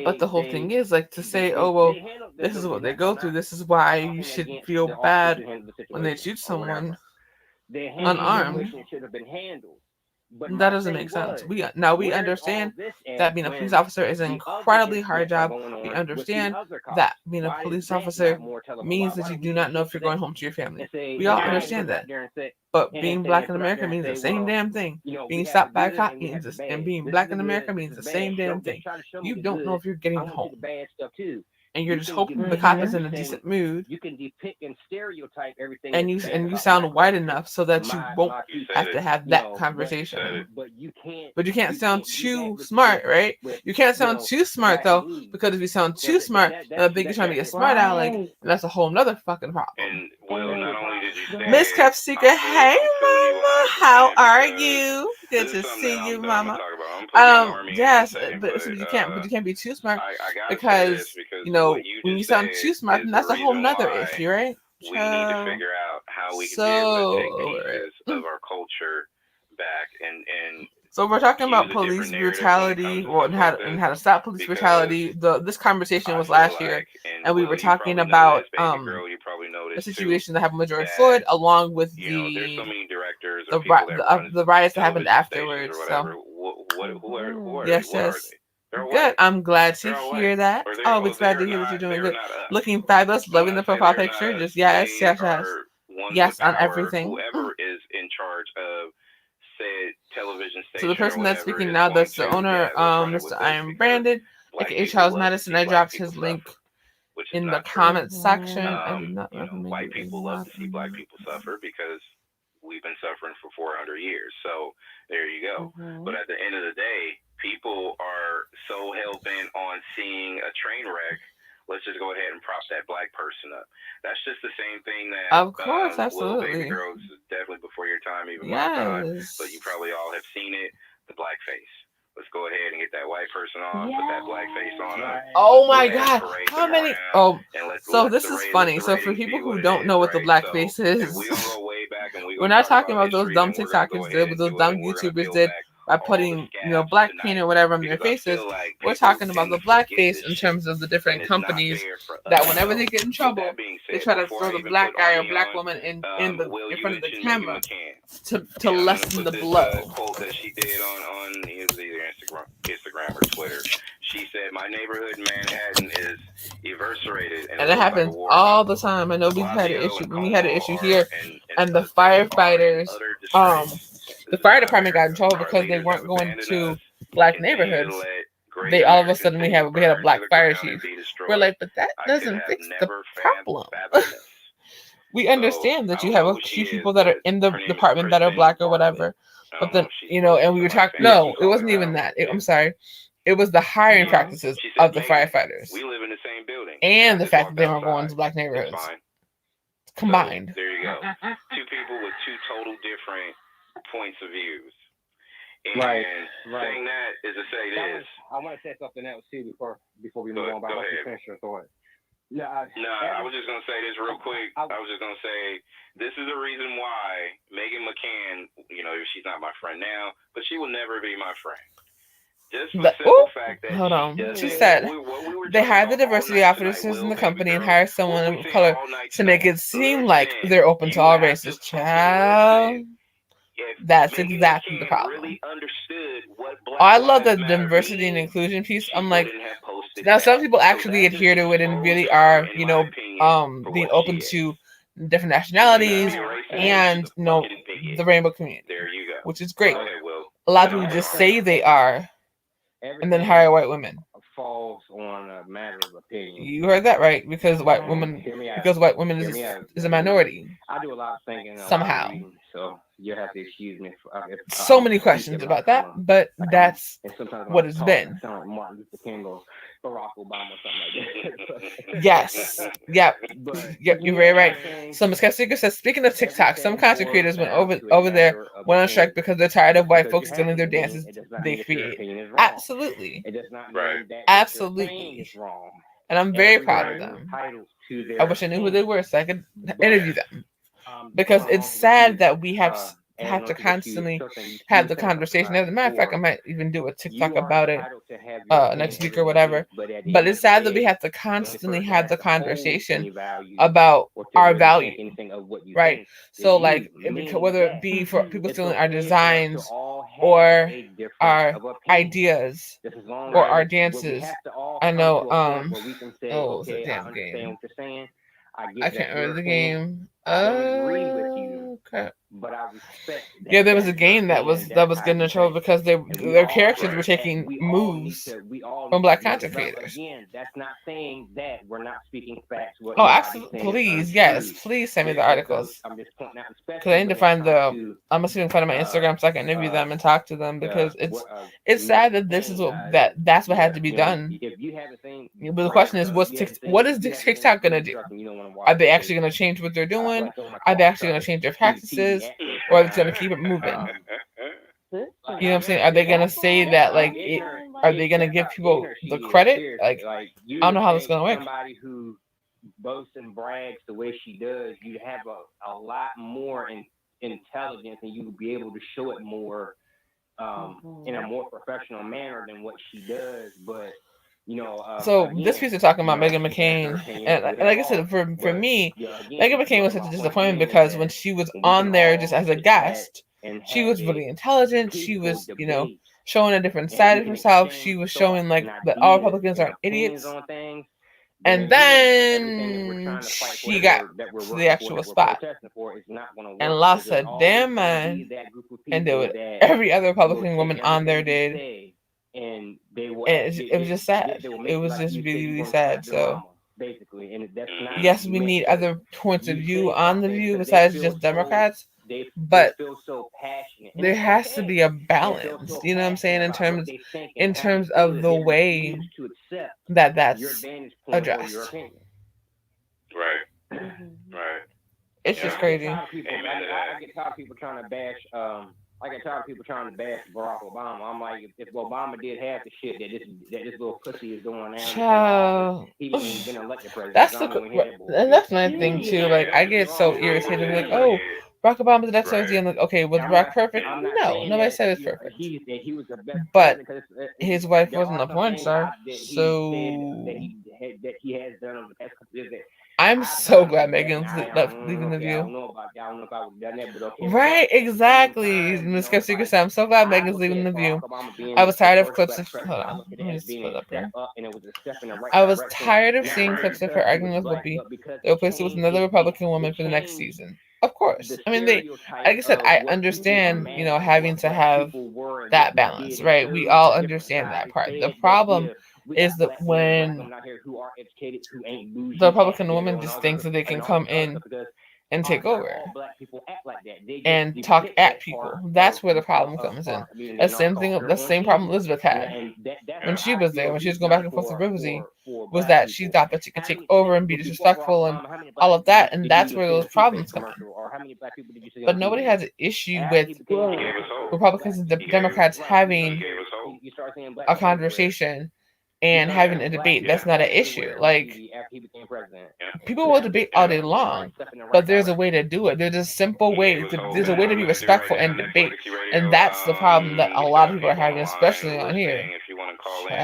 but the whole thing is like to say, oh well, this is what they go through. This is why you should feel bad when they shoot someone. unarmed. Should have been handled. But that doesn't make sense. We understand that being a police officer is an incredibly hard job. We understand that being a police officer means that you do not know if you're going home to your family. We all understand that. But being black in America means the same damn thing. Being stopped by a cop means this, and being black in America means the same damn thing. You don't know if you're getting home. And you're just hoping the cop is in a decent mood. You can depict and stereotype everything. And you sound white enough so that you won't have to have that conversation. But you can't sound too smart, right? You can't sound too smart though, because if you sound too smart, they'll think you're trying to be a smart aleck, and that's a whole nother fucking problem. And well, not only did you say Miss Kept Secret, hey mama, how are you? Good to see you, mama. Yes, but you can't be too smart because when you sound too smart, then that's a whole nother issue, right? We need to figure out how we can be able to take pieces of our culture back and so we're talking about police brutality, and how to stop police brutality. This conversation was last year, and we were talking about the situation that happened with George Floyd, along with the riots that happened afterwards. So yes. Good. I'm glad to hear that. Always glad to hear that you're doing good. Looking fabulous. Loving the profile picture. Just yes. Yes on everything. Whoever is in charge of said television station. So the person that's speaking now, that's the owner, Mr. I Am Branded, aka Charles Madison. I dropped his link in the comments section. I did not recommend white people love to see black people suffer because we've been suffering for 400 years. So there you go. But at the end of the day, people are so hell-bent on seeing a train wreck. Let's just go ahead and prop that black person up. That's just the same thing that, of course, absolutely. Baby Girls is definitely before your time, even my time. But you probably all have seen it. The blackface. Let's go ahead and get that white person on, put that blackface on. Oh my God! How many? Oh, so this is funny. So for people who don't know what the blackface is, we're not talking about those dumb TikTokers did, what those dumb YouTubers did by putting, black paint or whatever on their faces. We're talking about the blackface in terms of the different companies that whenever they get in trouble, they try to throw the black guy or black woman in front of the camera to lessen the blow. Quote that she did on either Instagram or Twitter. She said, "My neighborhood in Manhattan is eviscerated," and it happens all the time. I know we had an issue here, and the firefighters, the fire department got in trouble because they weren't going to black neighborhoods. They all of a sudden we had a black fire chief. We're like, but that doesn't fix the problem. We understand that you have a few people that are in the department that are black or whatever, but then and we were talking. No, it wasn't even that. I'm sorry. It was the hiring practices of the firefighters. We live in the same building. And the fact that they weren't going to black neighborhoods. Combined. So, there you go. Two people with two total different points of views. And saying that is to say this. I want to say something else too before we move on. But I want to finish your thought. I was just going to say this real quick. I was just going to say this is the reason why Meghan McCann, she's not my friend now, but she will never be my friend. Just for the simple fact that hold on. She said they hire the diversity officers in the company and hire someone of color to make it seem like they're open to all races. Child, that's exactly the problem. I love the diversity and inclusion piece. I'm like, now some people actually adhere to it and really are, being open to different nationalities and the rainbow community, which is great. A lot of people just say they are. And then hire white women. Falls on a matter of opinion. You heard that right, because white women is a minority. I do a lot of thinking somehow. So you have to excuse me. So many questions about that, but that's what it's been. Sound like Martin Luther King or Barack Obama or something like that. Yes. Yep. You're very right. So Ms. Capsica says, speaking of TikTok, some content creators went over there, went on strike because they're tired of white folks stealing their dances they create. Absolutely. Absolutely. And I'm very proud of them. I wish I knew who they were so I could interview them. Because it's sad that we have have to constantly have the conversation. As a matter of fact, I might even do a TikTok about it next week or whatever. But it's sad that we have to constantly have the conversation about our value, right? So like, whether it be for people stealing our designs or our ideas or our dances. I know, oh, what's that damn game? I can't remember the game. Crap. But I respect that. Yeah, there was a game that was getting in trouble because their characters were taking moves from Black content creators. Again, that's not saying that we're not speaking facts. Oh, absolutely! Please, yes, please send me the articles. I'm just pointing out because I need to find the. I must even find my Instagram so I can interview them and talk to them, because it's sad that this is that's what had to be done. If you haven't seen, but the question is, what is TikTok gonna do? Are they actually gonna change what they're doing? Are they actually gonna change their practices, or are they gonna keep it moving? You know what I'm saying? Are they gonna say that are they gonna give people the credit? Like, I don't know how this is gonna work. Somebody who boasts and brags the way she does, you have a lot more intelligence, and you would be able to show it more in a more professional manner than what she does. But so again, this piece is talking about Meghan McCain, and like I said, for me, Meghan McCain was such a disappointment, because when she was on there just as a guest, she was really intelligent. She was, showing a different side of herself. She was showing like that all Republicans are idiots. And then she got to the actual spot and lost her damn mind, and did what every other Republican woman on there did. And it was just sad. It was just really, really sad. So basically, and that's not. Yes, we need other points of view on the view besides just Democrats. But there has to be a balance, you know what I'm saying, in terms of the way that's addressed. Right. Right. It's just crazy. I get tired of people trying to bash. I get tired of people trying to bash Barack Obama. I'm like, if Obama did half the shit that this little pussy is doing now, Child. he wouldn't even been elected president. That's my thing too. Like, I get so irritated. Like, oh, Barack Obama's the next president. I'm like, okay, was Barack perfect? No, nobody said he was perfect. He was the best, but his wife wasn't a porn star, so that he has done over the past couple years. I'm so glad Megan's leaving The View. I don't know if I would have done that, but okay. Right, exactly. Ms. Skeptic said, I'm so glad Megan's leaving The View. I was tired of clips of. Hold on. Let me just put it up here. I was tired of seeing clips of her arguing with Whoopi. They replaced it with another Republican woman for the next season. Of course. I mean, like I said, I understand, having to have that balance, right? We all understand that part. The problem is that when the Republican woman just thinks that they can come in and take over and talk at people. That's where the problem comes in. The same problem Elizabeth had when she was there, when she was going back and forth with Rosie, was that she thought that she could take over and be disrespectful and all of that, and that's where those problems come in. But nobody has an issue with Republicans and Democrats having a conversation and having a debate. That's not an issue. Like, people will debate all day long, but there's a way to do it. There's a simple way. There's a way to be respectful and debate, and that's the problem that a lot of people are having, especially on here. If you want to call in,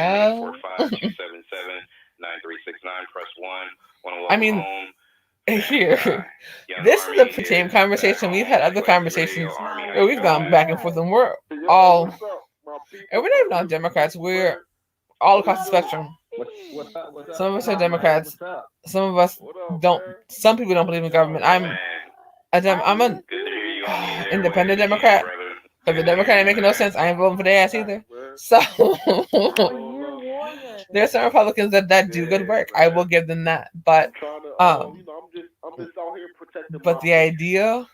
845-277-9369, press 1. I mean, here, this is the same conversation. We've had other conversations where we've gone back and forth, and we're all, and we're not even on Democrats. We're all across the spectrum. Some of us are Democrats. Some of us don't. Some people don't believe in government. I'm an independent Democrat. If the Democrat ain't making no sense, I ain't voting for their ass either. So there's some Republicans that do good work. I will give them that. But but the ideals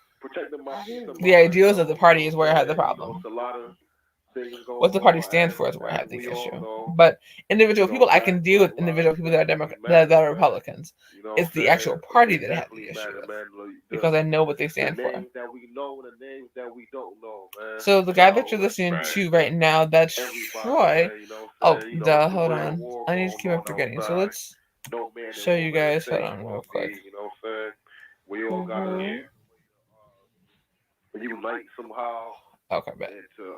of the party is where I have the problem. What the party stands for is where I have the issue. But individual people, I can deal with individual people that are that are Republicans. It's the actual party that I have the issue with, because I know what they stand for. So the guy that you're listening to right now, that's Troy. Oh, hold on. I need to keep on forgetting. So let's show you guys. Hold on real quick. unite somehow. Okay, bet. And to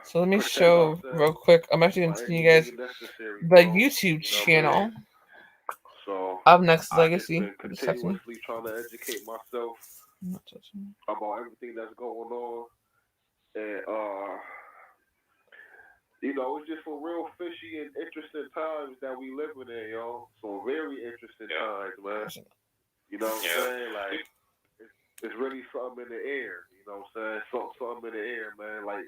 so let me show real quick. I'm actually going to send you guys the YouTube channel of Next Legacy. I've been continuously trying to educate myself about everything that's going on. And, it's just some real fishy and interesting times that we living in, yo. Some very interesting times, man. You know what I'm saying? Like, it's really something in the air. You know what I'm saying? Something in the air, man. Like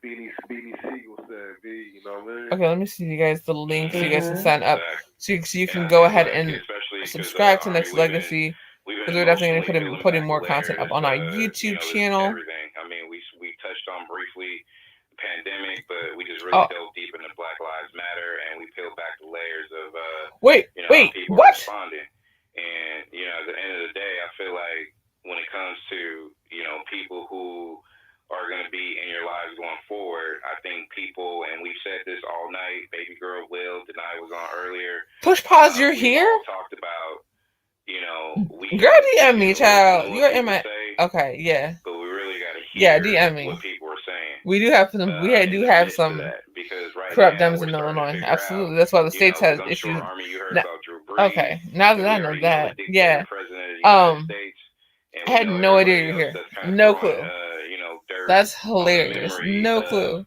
Beanie Siegel said, B. You know what I mean? Okay, let me see you guys the link so you guys can sign up. So you can go ahead and subscribe to Next Legacy. Because we're definitely going to be putting more content up on our YouTube channel. Everything. I mean, we touched on briefly the pandemic, but we just really dove deep into Black Lives Matter, and we peeled back the layers of wait, people what? responding. And at the end of the day, I feel like when it comes to people who are going to be in your lives going forward, I think people, and we've said this all night. Baby girl Will, Denai was on earlier. Push pause. You're here. Talked about. Girl, DM me, child. You're in my. Okay, yeah. But we really got to hear DM me. what people are saying. We do have some. We do have some corrupt Dems in Illinois. Absolutely, that's why the states has issues. Okay, now that I know that, yeah. I had no idea you're here. No clue. That's hilarious. No clue.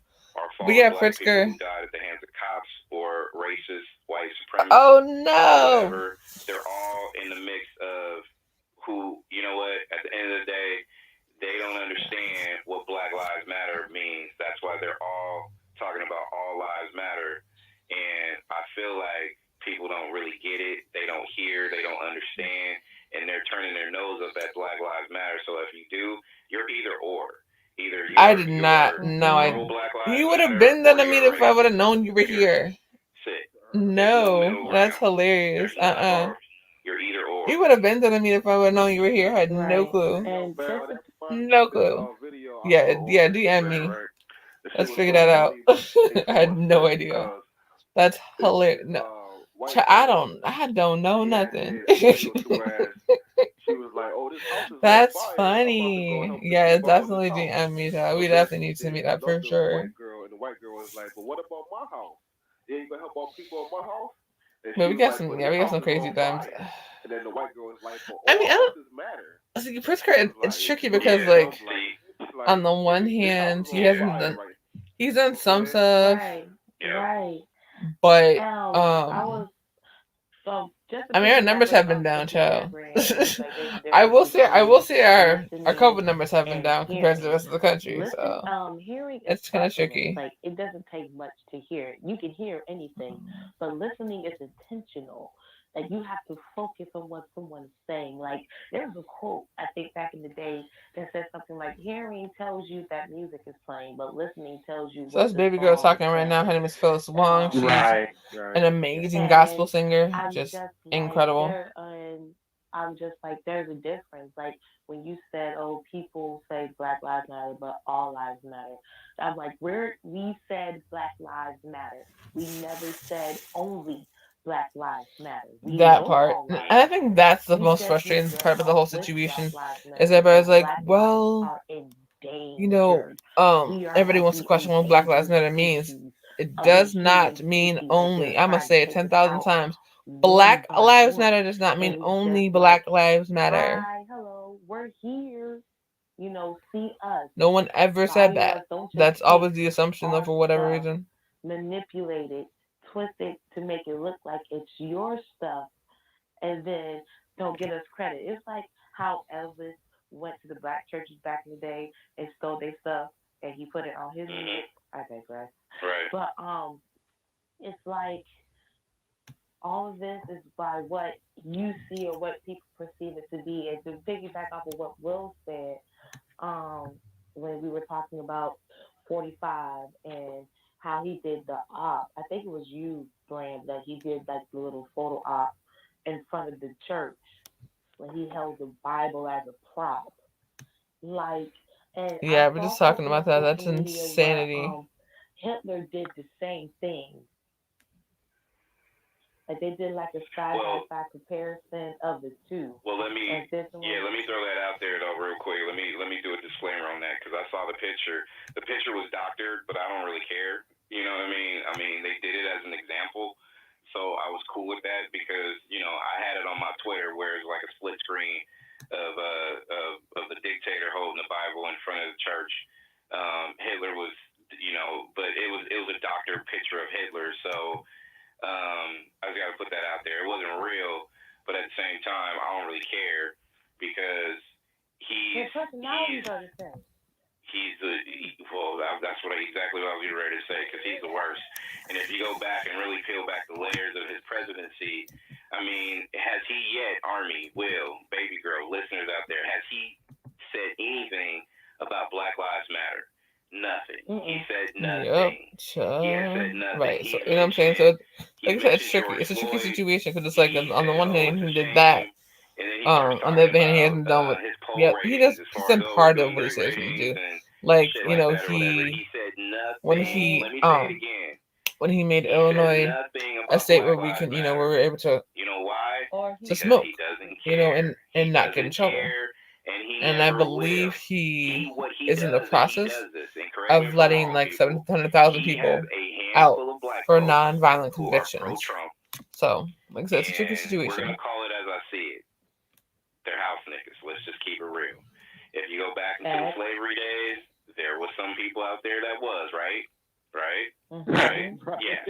But yeah, Fritzker. Who died at the hands of cops or racist white supremacists. Oh no. Whatever. They're all in the mix of who, at the end of the day, they don't understand what Black Lives Matter means. That's why they're all talking about all lives matter. And I feel like people don't really get it. They don't hear. They don't understand. And they're turning their nose up at Black Lives Matter. So if you do, you're either or. I did not know. You would have been there to meet if I would have known you were here. No, that's hilarious. You're either or. You would have been there to meet if I would have known you were here. I had no clue. No clue. Yeah, DM me. Let's figure that out. I had no idea. That's hilarious. No. I don't know nothing. That's funny. Yeah, definitely DM me that. We definitely need to meet up for sure. The white girl was like, but what about my house? You ain't gonna help out people at my house? But we got some crazy times. And then the white girl was like, I mean, see, Pritzker, it's tricky because like on the one hand, he's done some stuff. Right. But I mean, our numbers have been down, child. I will say our COVID numbers have been down compared to the rest of the country. So it's kind of tricky. Like, it doesn't take much to hear. You can hear anything, but listening is intentional. Like, you have to focus on what someone's saying. Like, there's a quote, I think, back in the day that says something like, hearing tells you that music is playing, but listening tells you. So that's baby girl talking right now. Her name is Phyllis Wong. She's an amazing gospel singer. Just incredible. I'm just like, there's a difference. Like, when you said, oh, people say Black Lives Matter, but all lives matter. I'm like, we said Black Lives Matter. We never said only Black Lives Matter. That part. And I think that's the most frustrating part of the whole situation. Is everybody's like, well, everybody wants to question what Black Lives Matter means. It does not mean only. I'm going to say it 10,000 times. Black Lives Matter does not mean only Black Lives Matter. Hi, hello, we're here. See us. No one ever said that. That's always the assumption, though, for whatever reason. Manipulated, twisted to make it look like it's your stuff, and then don't get us credit. It's like how Elvis went to the black churches back in the day and stole their stuff, and he put it on his music. I digress. Right. But it's like all of this is by what you see or what people perceive it to be. And to piggyback off of what Will said, when we were talking about 45 and how he did the op. I think it was you, Bland, that he did like the little photo op in front of the church when he held the Bible as a prop. Like, and yeah, we're just talking about that. That's insanity. Hitler did the same thing. Like they did like a side by side comparison of the two. Well, let me throw that out there though, real quick. Let me do a disclaimer on that because I saw the picture. The picture was doctored, but I don't really care. You know what I mean? I mean, they did it as an example, so I was cool with that because I had it on my Twitter where it's like a split screen of the dictator holding the Bible in front of the church. Hitler was, but it was a doctored picture of Hitler, so. I just got to put that out there. It wasn't real, but at the same time, I don't really care because that's what exactly what I was ready to say because he's the worst. And if you go back and really peel back the layers of his presidency, I mean, has he yet, Army, Will, baby girl, listeners out there, has he said anything about Black Lives Matter? Nothing. He said nothing. Yep. He has said nothing. Right. So, you know what I'm saying? So, like I said, it's tricky. It's a tricky situation because it's like on the one hand he did that. On the other hand, he hasn't done what. Yep. He's done part of what he says he do. Like when he made Illinois a state where we can where we're able to smoke and not get in trouble. And I believe he is in the process of letting like 700,000 people out for non-violent convictions. So, like I said, it's a tricky situation. We're going to call it as I see it. They're house niggas. Let's just keep it real. If you go back into the slavery days, there was some people out there that was, right? Right? Mm-hmm. Right? Yeah.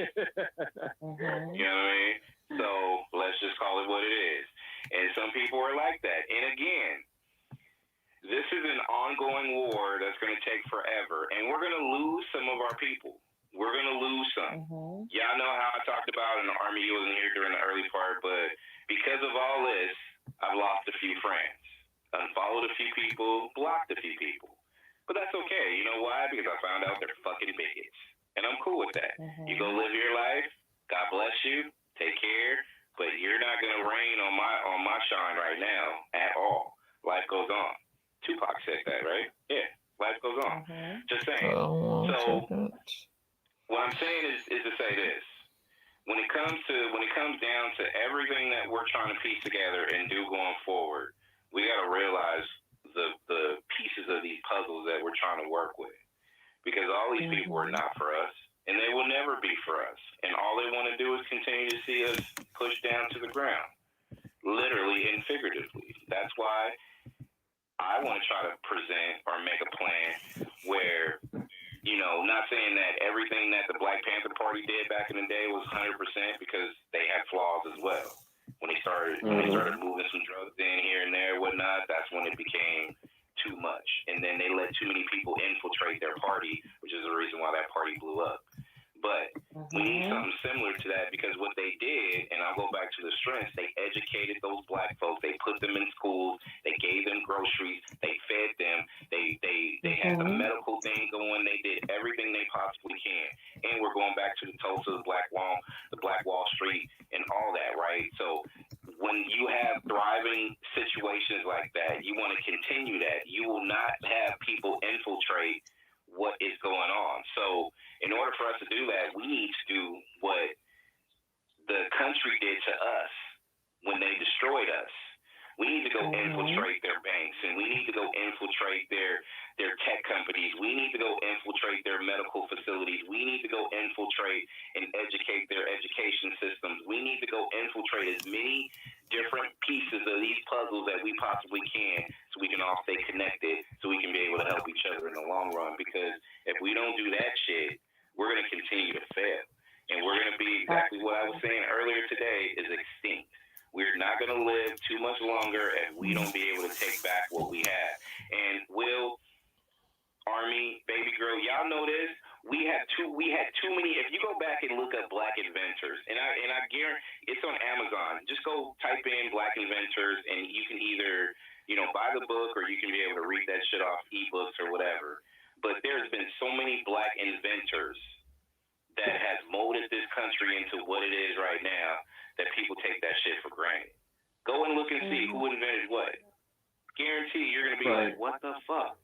Mm-hmm. You know what I mean? So, let's just call it what it is. And some people are like that. And again, this is an ongoing war that's going to take forever, and we're going to lose some of our people. We're going to lose some. Mm-hmm. Y'all know how I talked about in the Army, you wasn't here during the early part, but because of all this, I've lost a few friends, unfollowed a few people, blocked a few people. But that's okay. You know why? Because I found out they're fucking bigots, and I'm cool with that. Mm-hmm. You go live your life. God bless you. Take care. But you're not going to rain on my shine right now at all. Life goes on. Tupac said that, right? Yeah, life goes on. Mm-hmm. Just saying. So, what I'm saying is to say this: when it comes down to everything that we're trying to piece together and do going forward, we got to realize the pieces of these puzzles that we're trying to work with, because all these people are not for us, and they will never be for us. And all they want to do is continue to see us push down to the ground, literally and figuratively. That's why I want to try to present or make a plan where, not saying that everything that the Black Panther Party did back in the day was 100% because they had flaws as well. When they started moving some drugs in here and there, whatnot, that's when it became too much. And then they let too many people infiltrate their party, which is the reason why that party blew up. But we need something similar to that, because what they did, and I'll go back to the strengths, they educated those black folks. They put them in schools. They gave them groceries. They fed them. They had the medical thing going. They did everything they possibly can. And we're going back to the Tulsa, the Black Wall Street, and all that, right? So when you have thriving situations like that, you want to continue that. You will not have people infiltrate what is going on. So in order for us to do that, we need to do what the country did to us when they destroyed us. We need to go infiltrate their banks, and we need to go infiltrate their tech companies. We need to go infiltrate their medical facilities. We need to go infiltrate and educate their education systems. We need to go infiltrate as many different pieces of these puzzles that we possibly can, so we can all stay connected, so we can be able to help each other in the long run. Because if we don't do that shit, we're going to continue to fail. And we're going to be exactly what I was saying earlier today, is extinct. We're not going to live too much longer if we don't be able to take back what we have. And Will, Army, baby girl, y'all know this. We had too many. If you go back and look up Black inventors, and I guarantee it's on Amazon. Just go type in Black inventors, and you can either buy the book, or you can be able to read that shit off ebooks or whatever. But there's been so many Black inventors that has molded this country into what it is right now that people take that shit for granted. Go and look and see who invented what. Guarantee you're going to be like, what the fuck?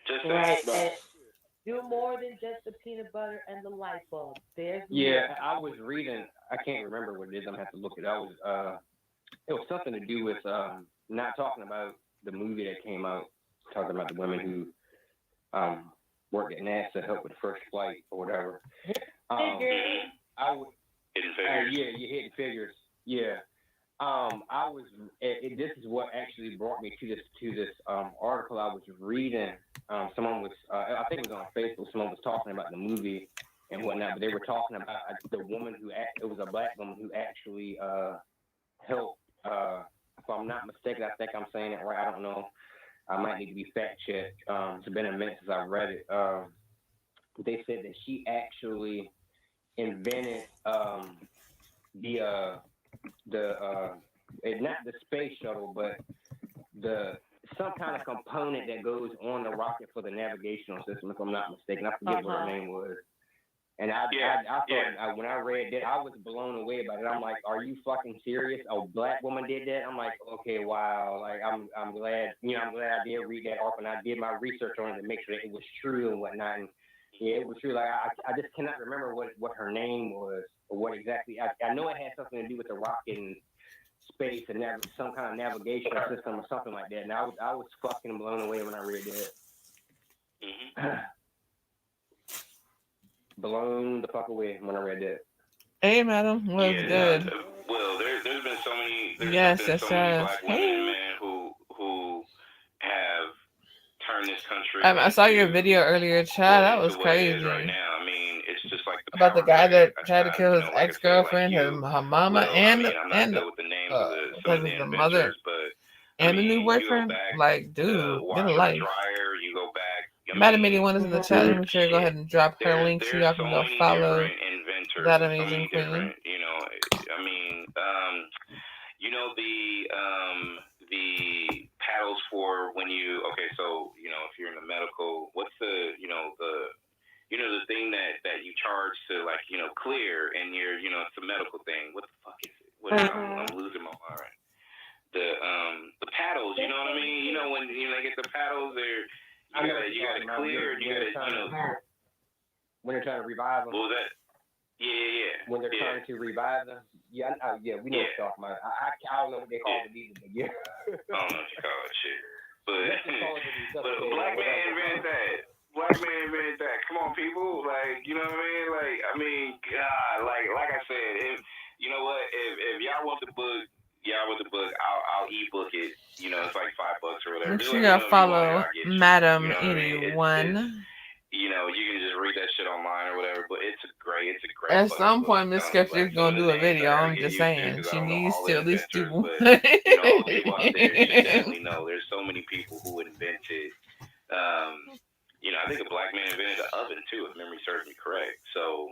Just right. Do more than just the peanut butter and the light bulb. There's I was reading. I can't remember what it is. I'm gonna have to look it up. It was something to do with not talking about the movie that came out, talking about the women who worked at NASA, helped with the first flight or whatever. I was Hidden Figures. Yeah. I was. This is what actually brought me to this article I was reading. Someone was, I think it was on Facebook. Someone was talking about the movie and whatnot, but they were talking about the woman it was a black woman who actually helped. If I'm not mistaken, I think I'm saying it right. I don't know. I might need to be fact checked. It's been a minute since I read it. They said that she actually invented not the space shuttle, but some kind of component that goes on the rocket for the navigational system. If I'm not mistaken, I forget what her name was. And I thought when I read that, I was blown away by it. I'm like, are you fucking serious? A black woman did that? I'm like, okay, wow. Like, I'm glad, I'm glad I did read that article, and I did my research on it to make sure that it was true and whatnot. And yeah, it was true. Like, I just cannot remember what her name was or what exactly. I know it had something to do with the rocket and space and some kind of navigational system or something like that. And I was fucking blown away when I read that. Mm-hmm. Blown the fuck away when I read that. Hey, madam, was good. Well, there's been so many. There's been so many black women, man, who have turned this country. I saw your video earlier, Chad. That was crazy. Right now, I mean, it's just like about the guy that tried to kill his ex-girlfriend, her mama, and the mother, and the new boyfriend. Like, dude, get a life. You go back. Madam 81 is in the chat. Make sure you go ahead and drop her link so y'all can go follow that amazing queen. The paddles for when you so if you're in the medical, what's the thing that you charge to clear, and you're it's a medical thing. What the fuck is it? I'm losing my mind. The paddles, you know what I mean? When they get the paddles, you gotta clear, when they're trying to revive them. What was that? Yeah. When they're trying to revive them. We know what you're talking about. I don't know what they call it either, but yeah. I don't know what you call it, shit. But black man invented that. Black man invented that. Come on, people. Like, you know what I mean? God, like I said, if you know what, if y'all want the book, I'll ebook it. It's like $5 or whatever. Make sure y'all follow Madam 81. You can just read that shit online or whatever, but it's a great At some point, Miss Skeptic's gonna do a video. I'm just saying, she needs to at least do. People out there should definitely know. There's so many people who invented. I think a black man invented the oven too, if memory serves me correct. So,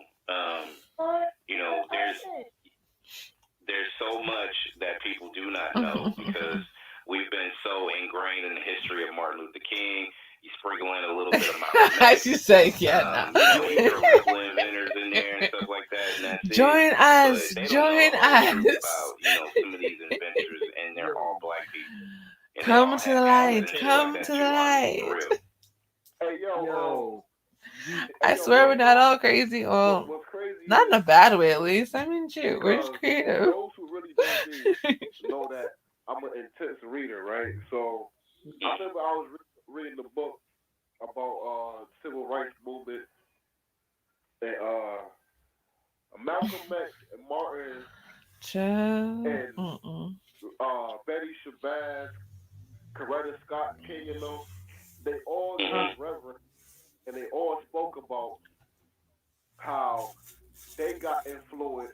there's so much that people do not know because we've been so ingrained in the history of Martin Luther King. You sprinkle in a little bit of Malcolm X. I should say, yeah. You throw a couple inventors in there and stuff like that, and that's join it. us. But join us. About, some of these inventors, and they're all black people. Come to the light. Come to the light. Hey, yo. I swear we're not all crazy. Well, not in a bad way, at least. I mean, shoot, we're just creative. Those who really know me know that I'm an intense reader, right? So I remember I was reading the book about civil rights movement, and Malcolm X and Martin and Betty Shabazz, Coretta Scott King, they all had reverence, and they all spoke about how they got influenced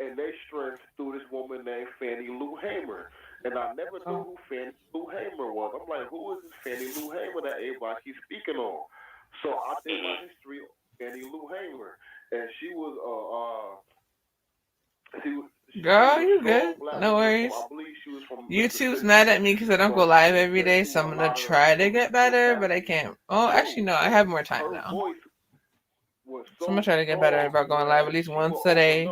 and their strength through this woman named Fannie Lou Hamer. And I never knew who Fannie Lou Hamer was. I'm like, who is this Fannie Lou Hamer that everybody keeps speaking on? So I did my history on Fannie Lou Hamer. And she was girl, you good? No worries. I believe she was from YouTube's mad at me because I don't go live every day, so I'm gonna try to get better, but I can't. Oh, actually, no, I have more time now. So I'm gonna try to get better about going live at least once a day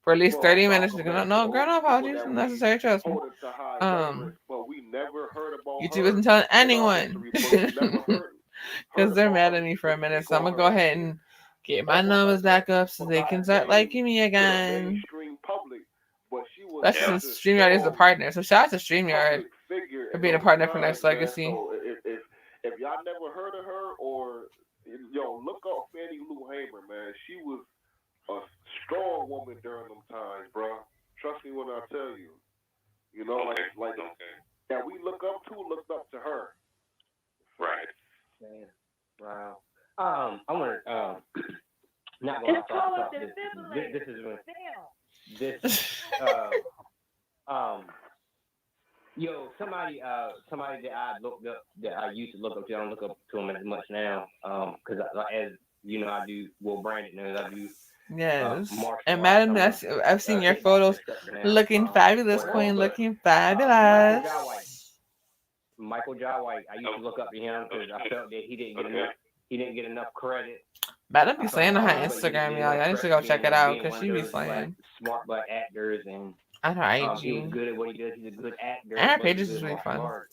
for at least 30 minutes. No, girl, no apologies. Unnecessary, trust me. YouTube isn't telling anyone. because they're mad at me for a minute. So I'm gonna go ahead and get my numbers back up so they can start liking me again. That's just StreamYard is a partner. So shout out to StreamYard for being a partner for Next Legacy. So if y'all never heard of her, or look up Fannie Lou Hamer, man. She was a strong woman during them times, bro. Trust me when I tell you. Like that we looked up to her. Right. Man. Wow. I want to not going to talk somebody that I looked up, that I used to look up to. I don't look up to him as much now, because as you know, I do. Well, Brandon knows I do. Yes. And Madam, I've seen your photos. Looking fabulous, Queen. Looking fabulous. Michael Jai White. I used to look up to him because I felt that he didn't get enough credit. Madam be slaying on her Instagram, y'all. Y'all need to go check it out because she be slaying. Smart black actors, and on her IG. He was good at what he does. He's a good actor. And her pages is really fun.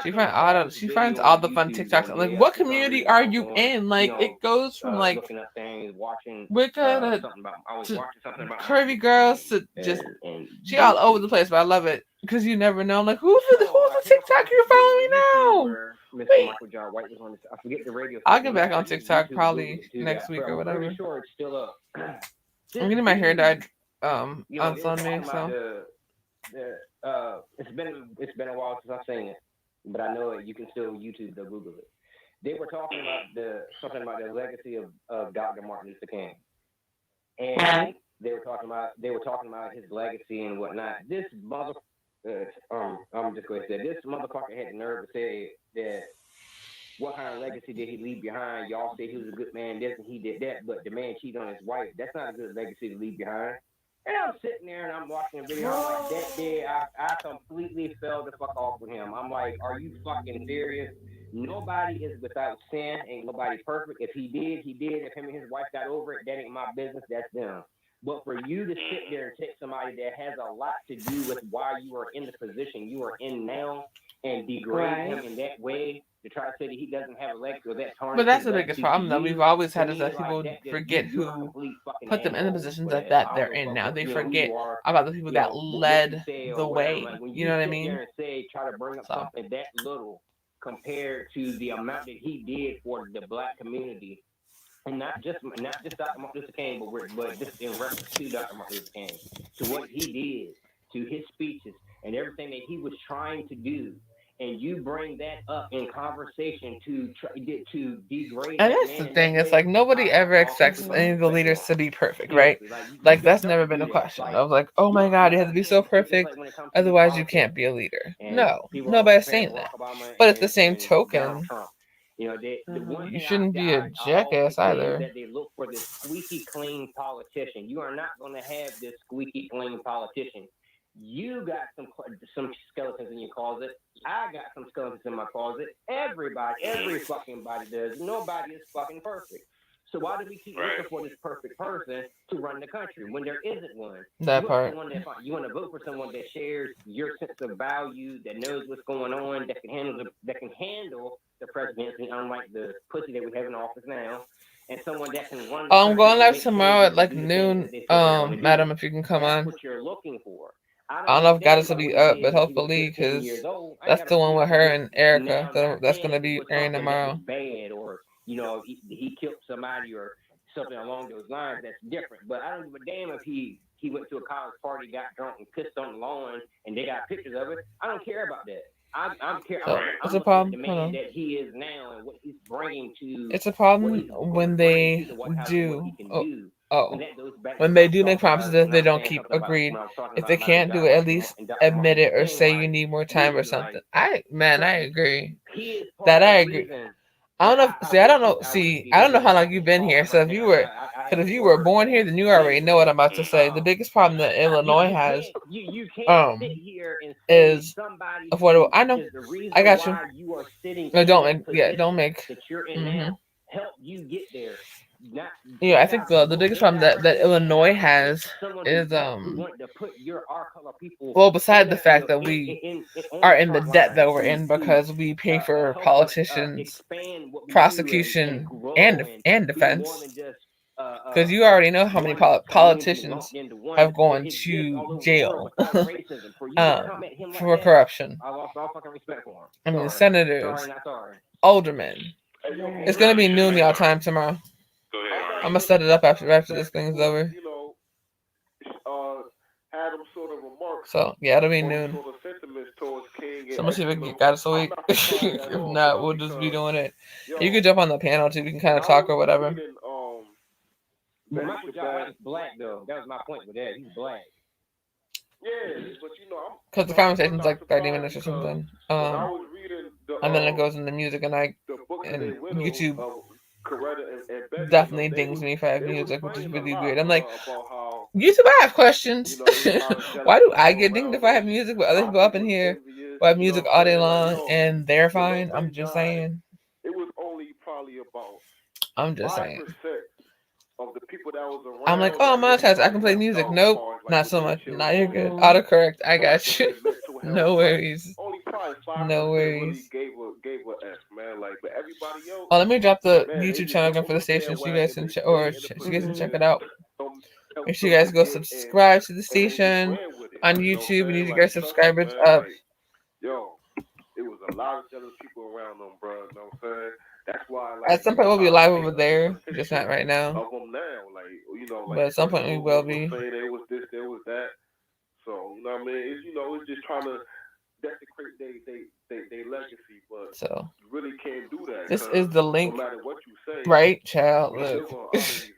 She finds all the fun TikToks. Like, what community are you in? Like, it goes from like Wicca to curvy girls to just she all over the place. But I love it because you never know. Like, who's the TikTok you're following now? Wait. I forget the radio. I'll get back on TikTok probably next week or whatever. I'm sure it's still up. I'm getting my hair dyed on Sunday, so it's been a while since I've seen it. But I know you can still YouTube or Google it. They were talking about something about the legacy of Dr. Martin Luther King, and they were talking about his legacy and whatnot. This I'm just going to say this motherfucker had the nerve to say that what kind of legacy did he leave behind? Y'all say he was a good man, this and he did that, but the man cheated on his wife. That's not a good legacy to leave behind. And I'm sitting there and I'm watching a video. I'm like, that day I completely fell the fuck off with him. I'm like, are you fucking serious? Nobody is without sin. Ain't nobody perfect. If he did, he did. If him and his wife got over it, that ain't my business. That's them. But for you to sit there and take somebody that has a lot to do with why you are in the position you are in now and degrade him in that way, to try to say that he doesn't have a legacy or that tarnish. But that's the biggest problem that we've always had, is that people forget who put them in the positions that they're in now. They forget about the people that led the way. You know what I mean? Try to bring up something that little compared to the amount that he did for the black community. And not just Dr. Martin Luther King, but just in reference to Dr. Martin Luther King, to what he did, to his speeches and everything that he was trying to do. And you bring that up in conversation to degrade. And that's the thing. It's like nobody ever expects any of the leaders to be perfect, right? Like that's never been a question. I was like, oh my God, you have to be so perfect, otherwise you can't be a leader. No, nobody's saying that. But at the same token, you shouldn't be a jackass either. That they look for this squeaky clean politician. You are not going to have this squeaky clean politician. You got some skeletons in your closet. I got some skeletons in my closet. Every fucking body does. Nobody is fucking perfect. So why do we keep looking for this perfect person to run the country when there isn't one? That part. You want to vote for someone that shares your sense of value, that knows what's going on, that can handle the presidency, unlike the pussy that we have in office now. And someone that can run. I'm going live tomorrow at like noon. Madam, if you can come on. What you're looking for. I don't know if Goddess will be up, but hopefully, because that's the one with her and Erica. That's going to be airing tomorrow. Bad, or he killed somebody or something along those lines. That's different. But I don't give a damn if he went to a college party, got drunk, and pissed on the lawn, and they got pictures of it. I don't care about that. It's a problem. The man that he is now and what he's bringing to. It's a problem when they do. When they do make promises that they don't keep. Agreed. If they can't do it, at least admit it or say you need more time or something. I agree. That I agree. I don't know. I don't know how long you've been here. So if you were born here, then you already know what I'm about to say. The biggest problem that Illinois has, is affordable. I know. I got you. No, don't make. Help you get there. Yeah, I think the biggest problem that Illinois has is put our color people. Well, beside the fact that we are in the debt that we're in because we pay for politicians, prosecution, and defense. Because you already know how many politicians have gone to jail for corruption. I lost all fucking respect for him. I mean, senators, aldermen. It's gonna be noon y'all time tomorrow. I'm gonna set it up after this thing's over. You know, had them sort of remarks. So yeah, it'll be noon. Sort of sentiments towards King. So I'm gonna see if we can get us a week. If not, we'll just be doing it. You can jump on the panel too. We can kind of talk or whatever. But Michael Jordan is black though. That was my point with that. He's black. Yeah, but you know, because the conversation's like 30 minutes or something. And then it goes into music, and YouTube definitely dings me for having music, which is really weird. I'm like, YouTube, I have questions. Why do I get dinged if I have music, but other people up in here who have music all day long and they're fine? I'm just saying. It was only probably about. I'm just saying. Of the people that was around, I'm like, oh, monetize. I can play music. Nope, not so much. Nah, you're good. Autocorrect. I got you. No worries. No worries. Gave a F, man. Like, but everybody else. Oh, let me drop the YouTube channel again for the station so you guys can check, or so you guys can check it out. Make sure you guys go subscribe to the station on YouTube. We need to get subscribers up. Yo, it was a lot of jealous people around them, bro. You know what I'm saying? That's why. Like, at some point we'll be live over there, just not right now. Of them now, like, you know, like, but at some point we will be. There was this, there was that. So you know what I mean? It's, you know, it's just trying to desecrate they legacy, but so you really can't do that. This is the link, no matter what you say, right, child? Look. It's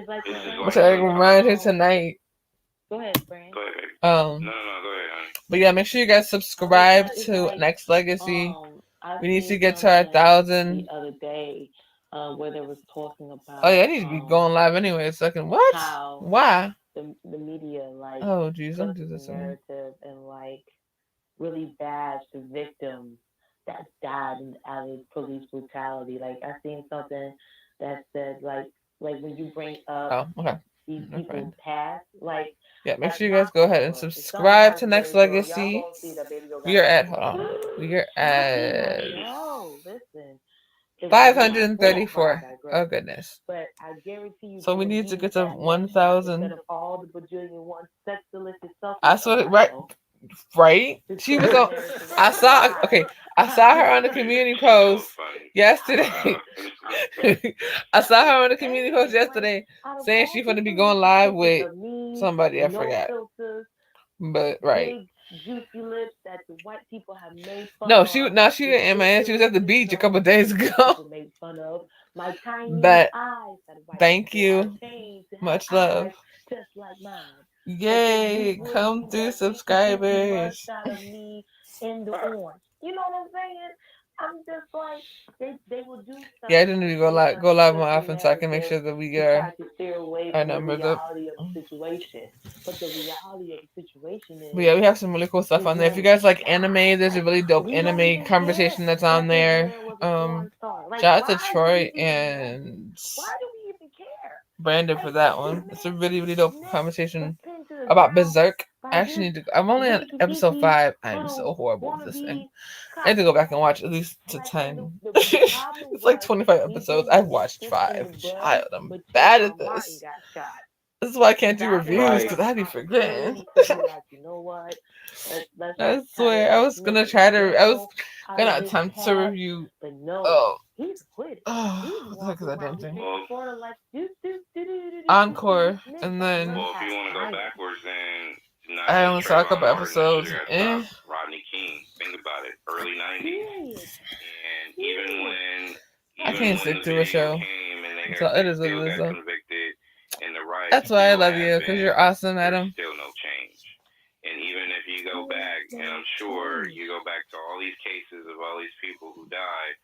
like what's I remind her tonight? Go ahead, Brand. No, go ahead, honey. But yeah, make sure you guys subscribe to like, Next Legacy. We need to get to our 1,000. The other day, where they was talking about. Oh yeah, I need to be going live anyway. Second, what? Why? The media like. Oh geez, don't do this. Narrative and like really bash the victims that died out of police brutality. Like I seen something that said like when you bring up these people's past, like. Yeah, make sure you guys go ahead and subscribe to Next Legacy. We are at, hold on. We are at 534. Oh, goodness. But I guarantee you. So we need to get to 1,000. All the bajillion one sex delicious stuff. I saw it, right? Right? She was on. I saw her on the community post yesterday. I saw her on the community post yesterday saying she's going to be going live with somebody. I forgot. But right. Juicy lips that the white people have made fun no, of. she didn't, man. She was at the beach a couple of days ago. Made fun of. My tiny but eyes thank you. Much love. Just like mine. Yay, come through, subscribers. Out of me in the orange. You know what I'm saying? I'm just like they will do stuff. Yeah, I didn't need to go live more often so I can make sure that we get our numbers up. But the reality of the situation is. But yeah, we have some really cool stuff on there. If you guys like anime, there's a really dope anime conversation that's on there. Shout out to Troy and Brandon for that one. It's a really, really dope conversation about Berserk. I actually need to. I'm only on episode 5. I'm so horrible with this thing. I need to go back and watch at least to 10. It's like 25 episodes. I've watched 5. Child, I'm bad at this. This is why I can't do reviews, because I'd be forgetting. I swear, I was gonna attempt to review. Oh, what the heck is that damn thing? Encore, and then. Well, if you want to go backwards, then. I only saw a couple episodes. Rodney King, think about it, early 90s, and even when I can't stick to a show. So it is what it is, though. That's why I love you, because you're awesome, Adam. Still no change. And even if you go back, and I'm sure you go back to all these cases of all these people who died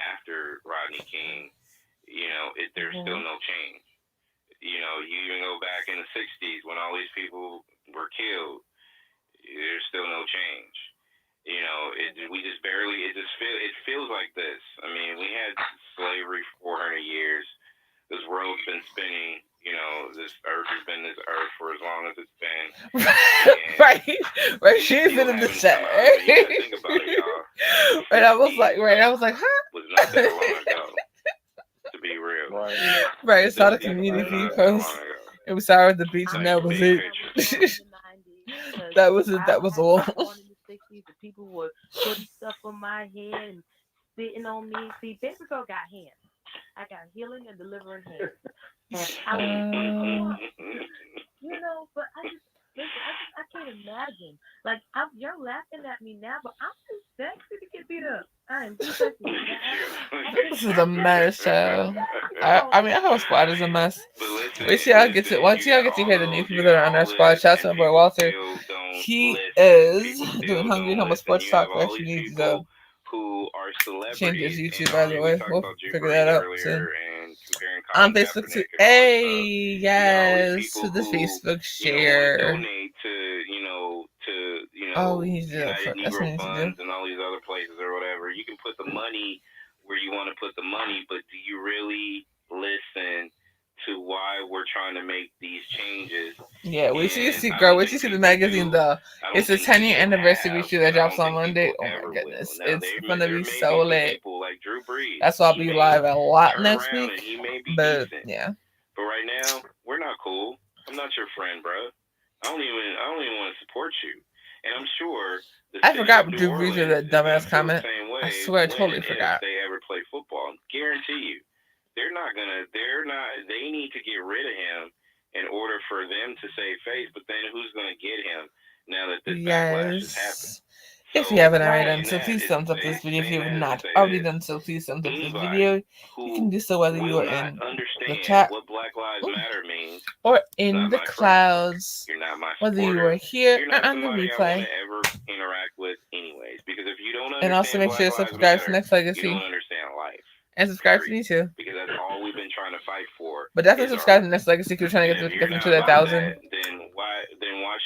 after Rodney King, you know, there's still no change. You know, you even go back in the 60s when all these people were killed, there's still no change. You know, it feels like this. I mean, we had slavery for 400 years. This world's been spinning You know, this earth has been this earth for as long as it's been. Right. She's been in the set. You gotta think about it, y'all. Right, I was like, huh? Was not that long ago. To be real. Right, I saw the community post. It was sour at the beach, and that was it. That was it. That was all. Born in the 60s, the people were putting stuff on my head and spitting on me. See, baby girl got hands. I got healing and delivering hands. And I was, you know, but I just, listen, I can't imagine. Like, you're laughing at me now, but I'm too sexy to get beat up. I am too sexy. This is a mess, show. I mean, our whole squad is a mess. Wait till y'all get to, once y'all get to hear the new people that are on our squad. Shout out to my boy Walter. He is doing Hungry and Homo Sports Talk. Actually needs to change his YouTube, by the way. We'll figure that out soon. On Facebook too. Hey, yes, to the Facebook share. Donate to Oh, we need to do that. That's what we need to do. And all these other places or whatever. You can put the money where you want to put the money, but do you really listen to why we're trying to make these changes? Yeah, wait till you see, girl. Wait till you see the magazine. It's the 10-year anniversary issue that drops on Monday. Oh my goodness, it's gonna be so lit. That's why I'll be live a lot next week. But yeah. But right now, we're not cool. I'm not your friend, bro. I don't even want to support you. And I'm sure I forgot to read that dumbass comment. I swear I totally forgot. If they ever play football, guarantee you, they need to get rid of him in order for them to save face. But then who's gonna get him now that this backlash has happened? If you haven't already done so, please thumbs up this video. If you have not already done so, please thumbs up this video. You can do so whether you are in the chat or in the clouds, whether you are here or on the replay. And also make sure to subscribe to Next Legacy. And subscribe to me too. Because that's all we've been trying to fight for. But definitely subscribe to Next Legacy because we're trying to get them to that 1,000. Then why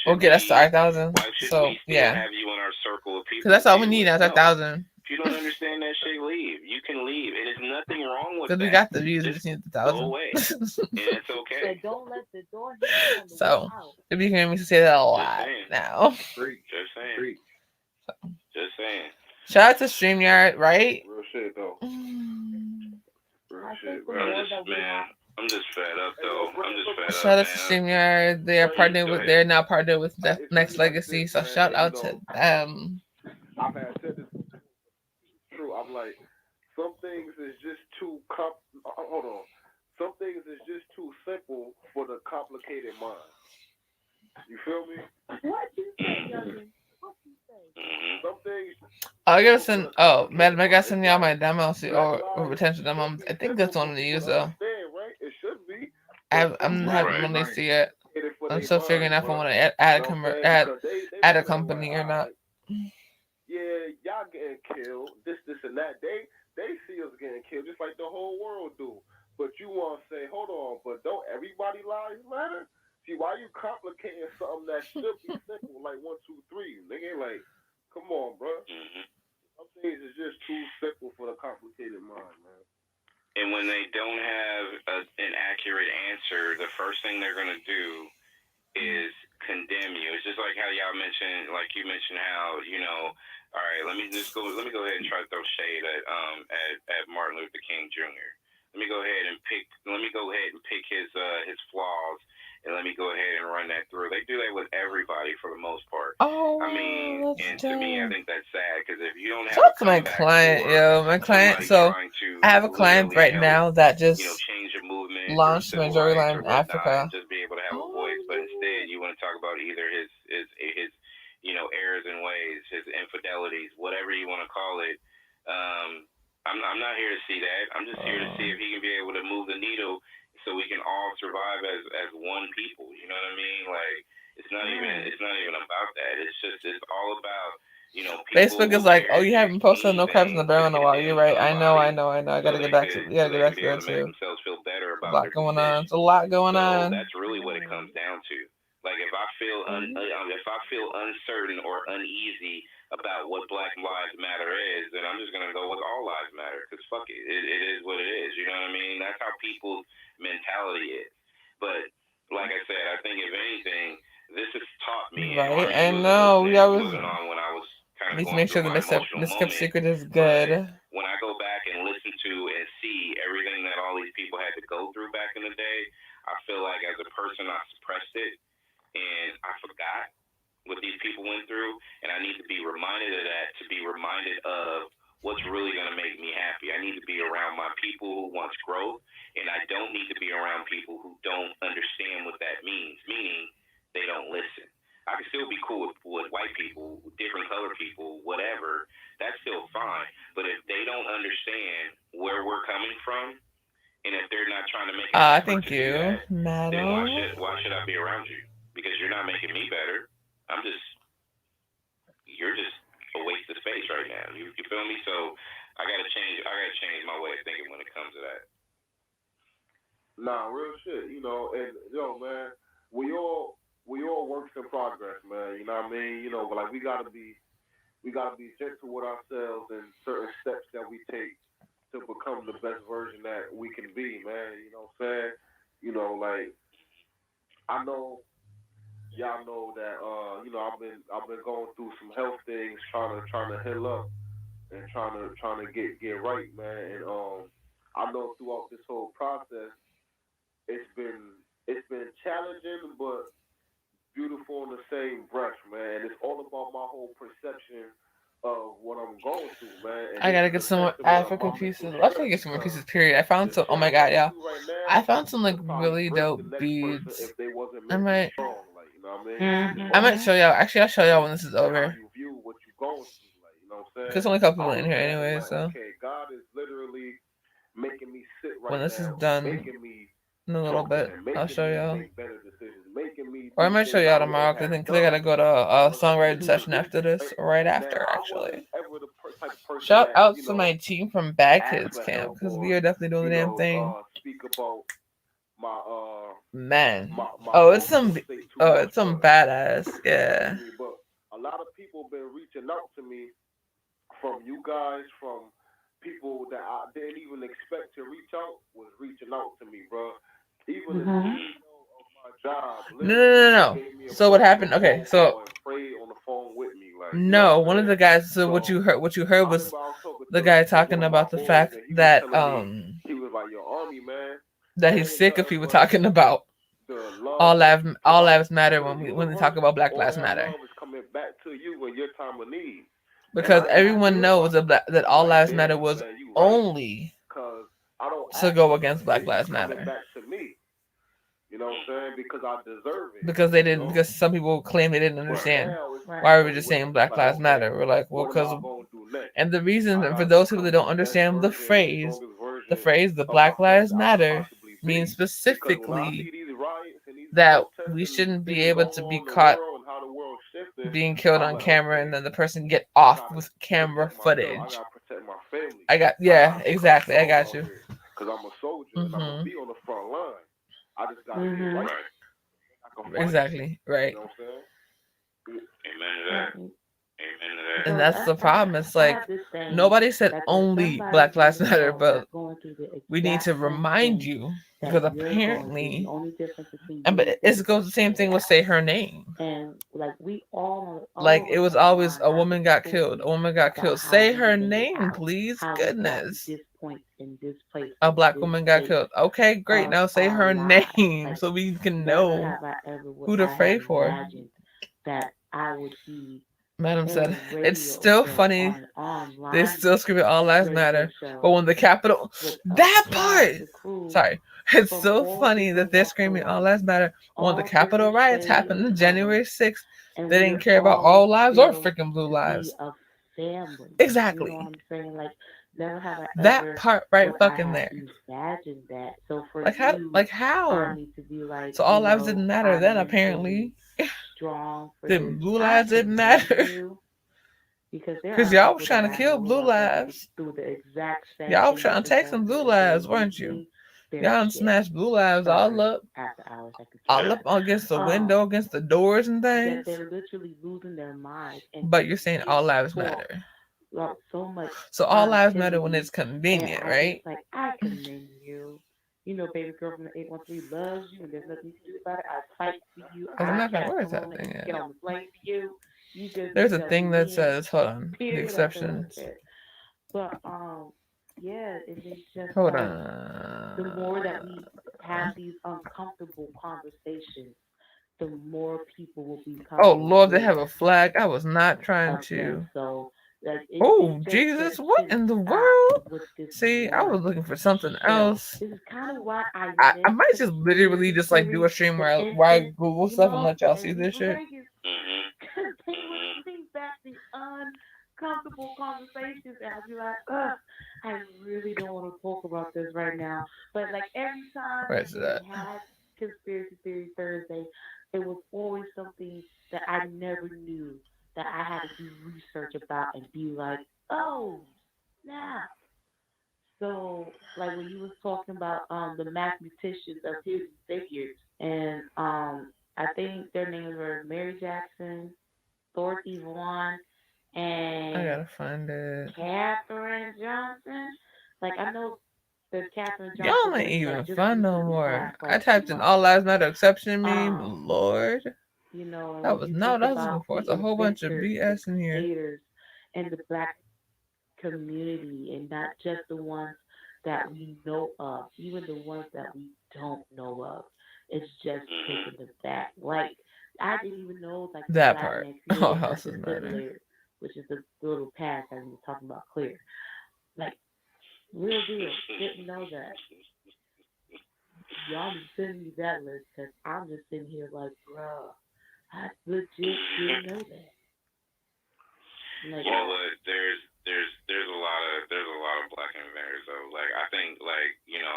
Or get us to our 1,000. So yeah. Have you in our circle of people? Because that's all we need now is 1,000. If you don't understand that shit, leave. You can leave. And there's nothing wrong with that. Because we got the views, we just need the 1,000. Go away. And it's okay. Don't let the door hit you. So if you can hear me say that a lot now. Just saying. Just saying. Shout out to StreamYard, right? Real shit though. Real shit, bro. I'm just fed up though. Shout out to StreamYard. They're now partnered with Next Legacy. So shout out to them. I've had said this true. I'm like, some things is just too hold on. Some things is just too simple for the complicated mind. You feel me? What you say, Justin? What you say? Some things. I gotta send. Oh, madam, I gotta send y'all my demo or potential demo. I think that's one to use though. It should be. I'm not having released it yet. I'm still figuring out if I want to add a company or not. Yeah, y'all getting killed. This, and that. They see us getting killed just like the whole world do. But you want to say, hold on, but don't everybody lives matter? See, why you complicating something that should be simple, like 1, 2, 3? Nigga, like, come on, bro. Some things is just too simple for the complicated mind, man. And when they don't have an accurate answer, the first thing they're going to do is condemn you. It's just like how y'all mentioned, like you mentioned how, all right, let me go ahead and try to throw shade at Martin Luther King Jr. Let me go ahead and pick his flaws, and let me go ahead and run that through. They do that with everybody for the most part. Oh, I mean, and to me, I think that's sad because if you don't have shout out to my client, my client. So I have a client right now that just change a movement, launched Majority Line in Africa. Just be able to have a voice, but instead you want to talk about either his errors and ways, his infidelities, whatever you want to call it. I'm not here to see that. I'm just here to see if he can be able to move the needle so we can all survive as one people. You know what I mean? Like it's not even about that. It's all about Facebook is like, oh, you haven't posted no crabs in the barrel in a while. You're right. I know. I gotta get back to that too. A lot going on. It's a lot going on. That's really what it comes down to. Like if I feel uncertain or uneasy about what Black Lives Matter is, then I'm just gonna go with All Lives Matter because fuck it, it is what it is. You know what I mean? That's how people's mentality is. But like I said, I think if anything, this has taught me, and Right. I Marcy was know. We understanding always what's going on when I was kind of need to going make sure through the my emotional miskept moment. secret is But good. when I go back and listen to and see everything that all these people had to go through back in the day, I feel like as a person I suppressed it and I forgot what these people went through, and I need to be reminded of that, to be reminded of what's really going to make me happy. I need to be around my people who wants growth, and I don't need to be around people who don't understand what that means, meaning they don't listen. I can still be cool with white people, different color people, whatever. That's still fine. But if they don't understand where we're coming from, and if they're not trying to make an effort Thank to do you, that, then madam. why should I be around you? Because you're not making me better. You're just a waste of space right now. You feel me? So I gotta change my way of thinking when it comes to that. Nah, real shit. And man, we all works in progress, man. You know what I mean? But like we gotta be gentle with ourselves and certain steps that we take to become the best version that we can be, man. You know what I'm saying? Like I know y'all know that I've been going through some health things, trying to heal up and trying to get right, man. And I know throughout this whole process, it's been challenging, but beautiful in the same breath, man. It's all about my whole perception of what I'm going through, man. And I this gotta is get a some more testament of African my mental pieces. I strength should get some more because pieces. Period. I found the some. Oh shit my I'm god, going y'all! through right now I found some like could probably really break the dope next person beads. if they wasn't I mentally might, strong. Like, you know what I mean? It's I all might Mm-hmm. show y'all. Actually, I'll show y'all when this is and how over. you view what you're going through. Like, you know what I'm Cause saying? there's only a couple people I'm in here looking at it anyway. like, So okay, God is literally making me sit when right this is now, done making me in a little stronger bit, and I'll making show me y'all. make better decisions, making me Or I do might show things I y'all wouldn't tomorrow. have Cause I gotta done go to if I a wasn't going songwriting through session this. after this, Right? or right Now, after I actually. wasn't ever the type of person Shout that, out to my team from Bad ask Kids for Camp, help because we or, are definitely doing the damn thing. speak about my Man. my Oh, emotional state too much. it's some But badass. you Yeah. feel me? But a lot of people been reaching out to me, from you guys, from people that I didn't even expect to reach out, was reaching out to me, bro. Even the Mm-hmm. CEO of my job literally No. gave me a So what happened? personal Okay, phone so call and prayed on the phone with me, like, you know no, what I'm one of saying? the guys. So So what you heard I was remember I was talking the guy to one talking of my about the boys, fact and he was that telling me, he was like, "Your army, man, that it he's ain't sick of nothing people but talking about the love that you all provide lives matter to the when they talk universe. about Black All Lives that Matter. love is coming back to you in your time of need." And Because I didn't even everyone knows realize it. that I'm all like, lives matter damn, was man, you right. only Because I don't to ask go for against nothing. Black It's Lives coming Matter. back to me. You know what I'm saying? Because I deserve it. Because they You didn't. know? Because some people claim they didn't But understand now it's why like, we were just saying Black Lives okay, Matter. We're like, well, what am because I going to do next? and the reason I for got to those people that become don't the best understand version, the strongest the version phrase, the of Black myself Lives that I could Matter possibly means be. Because when I specifically see these riots and these that protests we and shouldn't be things able going to be on in the caught world and how the world's shifting, being killed I'm on like, camera okay, and then the person get I off gotta with camera protect myself. I footage. gotta protect my family. I Yeah, gotta become exactly. I strong got out you. here because I'm a soldier and I'm gonna Mhm. be on the front line. I just gotta get Mm-hmm. right. Right. I can fight. Exactly. You Right. know what I'm saying? Amen to that. Right. Amen to that. And So that's the problem. It's I like have this saying nobody said that there's only somebody Black in Lives the Matter, world but that's going through the we need exact to same remind thing you that because you're going through. The apparently, only difference between and you but and it them goes the same thing with say her name. and like we all Like of it us was on the always line a have a woman got killed. A story woman got about killed. how Say we her made it name, out, please. how we got to Goodness. this point in this place A in black this woman got state killed. Okay, great. of Now say our her lives. name Like so we can never know have I ever would who to I have pray for. imagined that I would be Madam in a said, it's radio still show funny. on an They online still screaming all lives radio matter. But show when the Capitol, with a that cast, part, a crew sorry, it's from so all funny that different they're walks of screaming all life, lives matter. When the all Capitol different riots shades happened of on color, January 6th, and they we're didn't care about all all lives or still freaking blue to be lives. a family. You know what Exactly. I'm saying? Like, never have I That ever part right would I fucking have there. imagined that. So for Like how? you Like how? finally to be like, So all lives didn't matter I'm then mentally apparently. strong for The this, blue I lives didn't commend matter. you because there Because are y'all was people that trying to I kill know blue that have been lives. through the exact same Y'all was thing that trying to you're take going some blue through, and they lives, weren't you? literally their Y'all done shit. smashed blue lives Sorry, after hours, I can keep all going. up against the Um, window, against the doors and that things. they're literally losing their minds and But just you're saying all being lives taught matter. about so much So all lives matter when positivity. it's And convenient, I just right? like, I commend you. baby girl from the 813 loves you, and there's nothing you can do about it. I fight for you. As a I matter of fact, where is that Casanova thing and at? get on the plane for you. You just There's a thing that win. says, hold on, the Period. I said what I exceptions. said. But yeah, and it's just Hold like on. the more that we have these uncomfortable conversations, the more people will become Oh Lord, they aware have a flag. I was not trying of them. to. So like Oh it just Jesus, what shouldn't in the stop world? with this See, I one was looking for something show. else. This is kind of why I I miss might just literally conspiracy just like do theories. a stream For where I instance, Google stuff and let y'all see and we this from shit. Vegas, because they would bring back the uncomfortable conversations, and I'd be like, ugh, I really don't want to talk about this right now. But like every time Where's that we that? had conspiracy theory Thursday, it was always something that I never knew that I had to do research about and be like, oh, snap. So, like when you was talking about the mathematicians of hidden figures, and I think their names were Mary Jackson, Dorothy Vaughan, I and gotta find it. Catherine Johnson. Like I know the Catherine Johnson Y'all ain't was like even just fun no recently more. passed, I like typed in 2 months all lives ago. matter exception meme. Um, Lord, and that when was you not think what I was looking about for. the It's a whole bunch of inventors, the BS in here. creators, and the black community, and not just the ones that we know of, even the ones that we don't know of. It's just taking them back. Like I didn't even know like the That black part. man All created a houses matter. defibrillator, which is the little pad that we were talking about clear. Like real deal, didn't know that. Y'all just send me that list because I'm just sitting here like, bruh, I legit didn't know that. Like, You know what? There's a lot of black inventors though. Like I think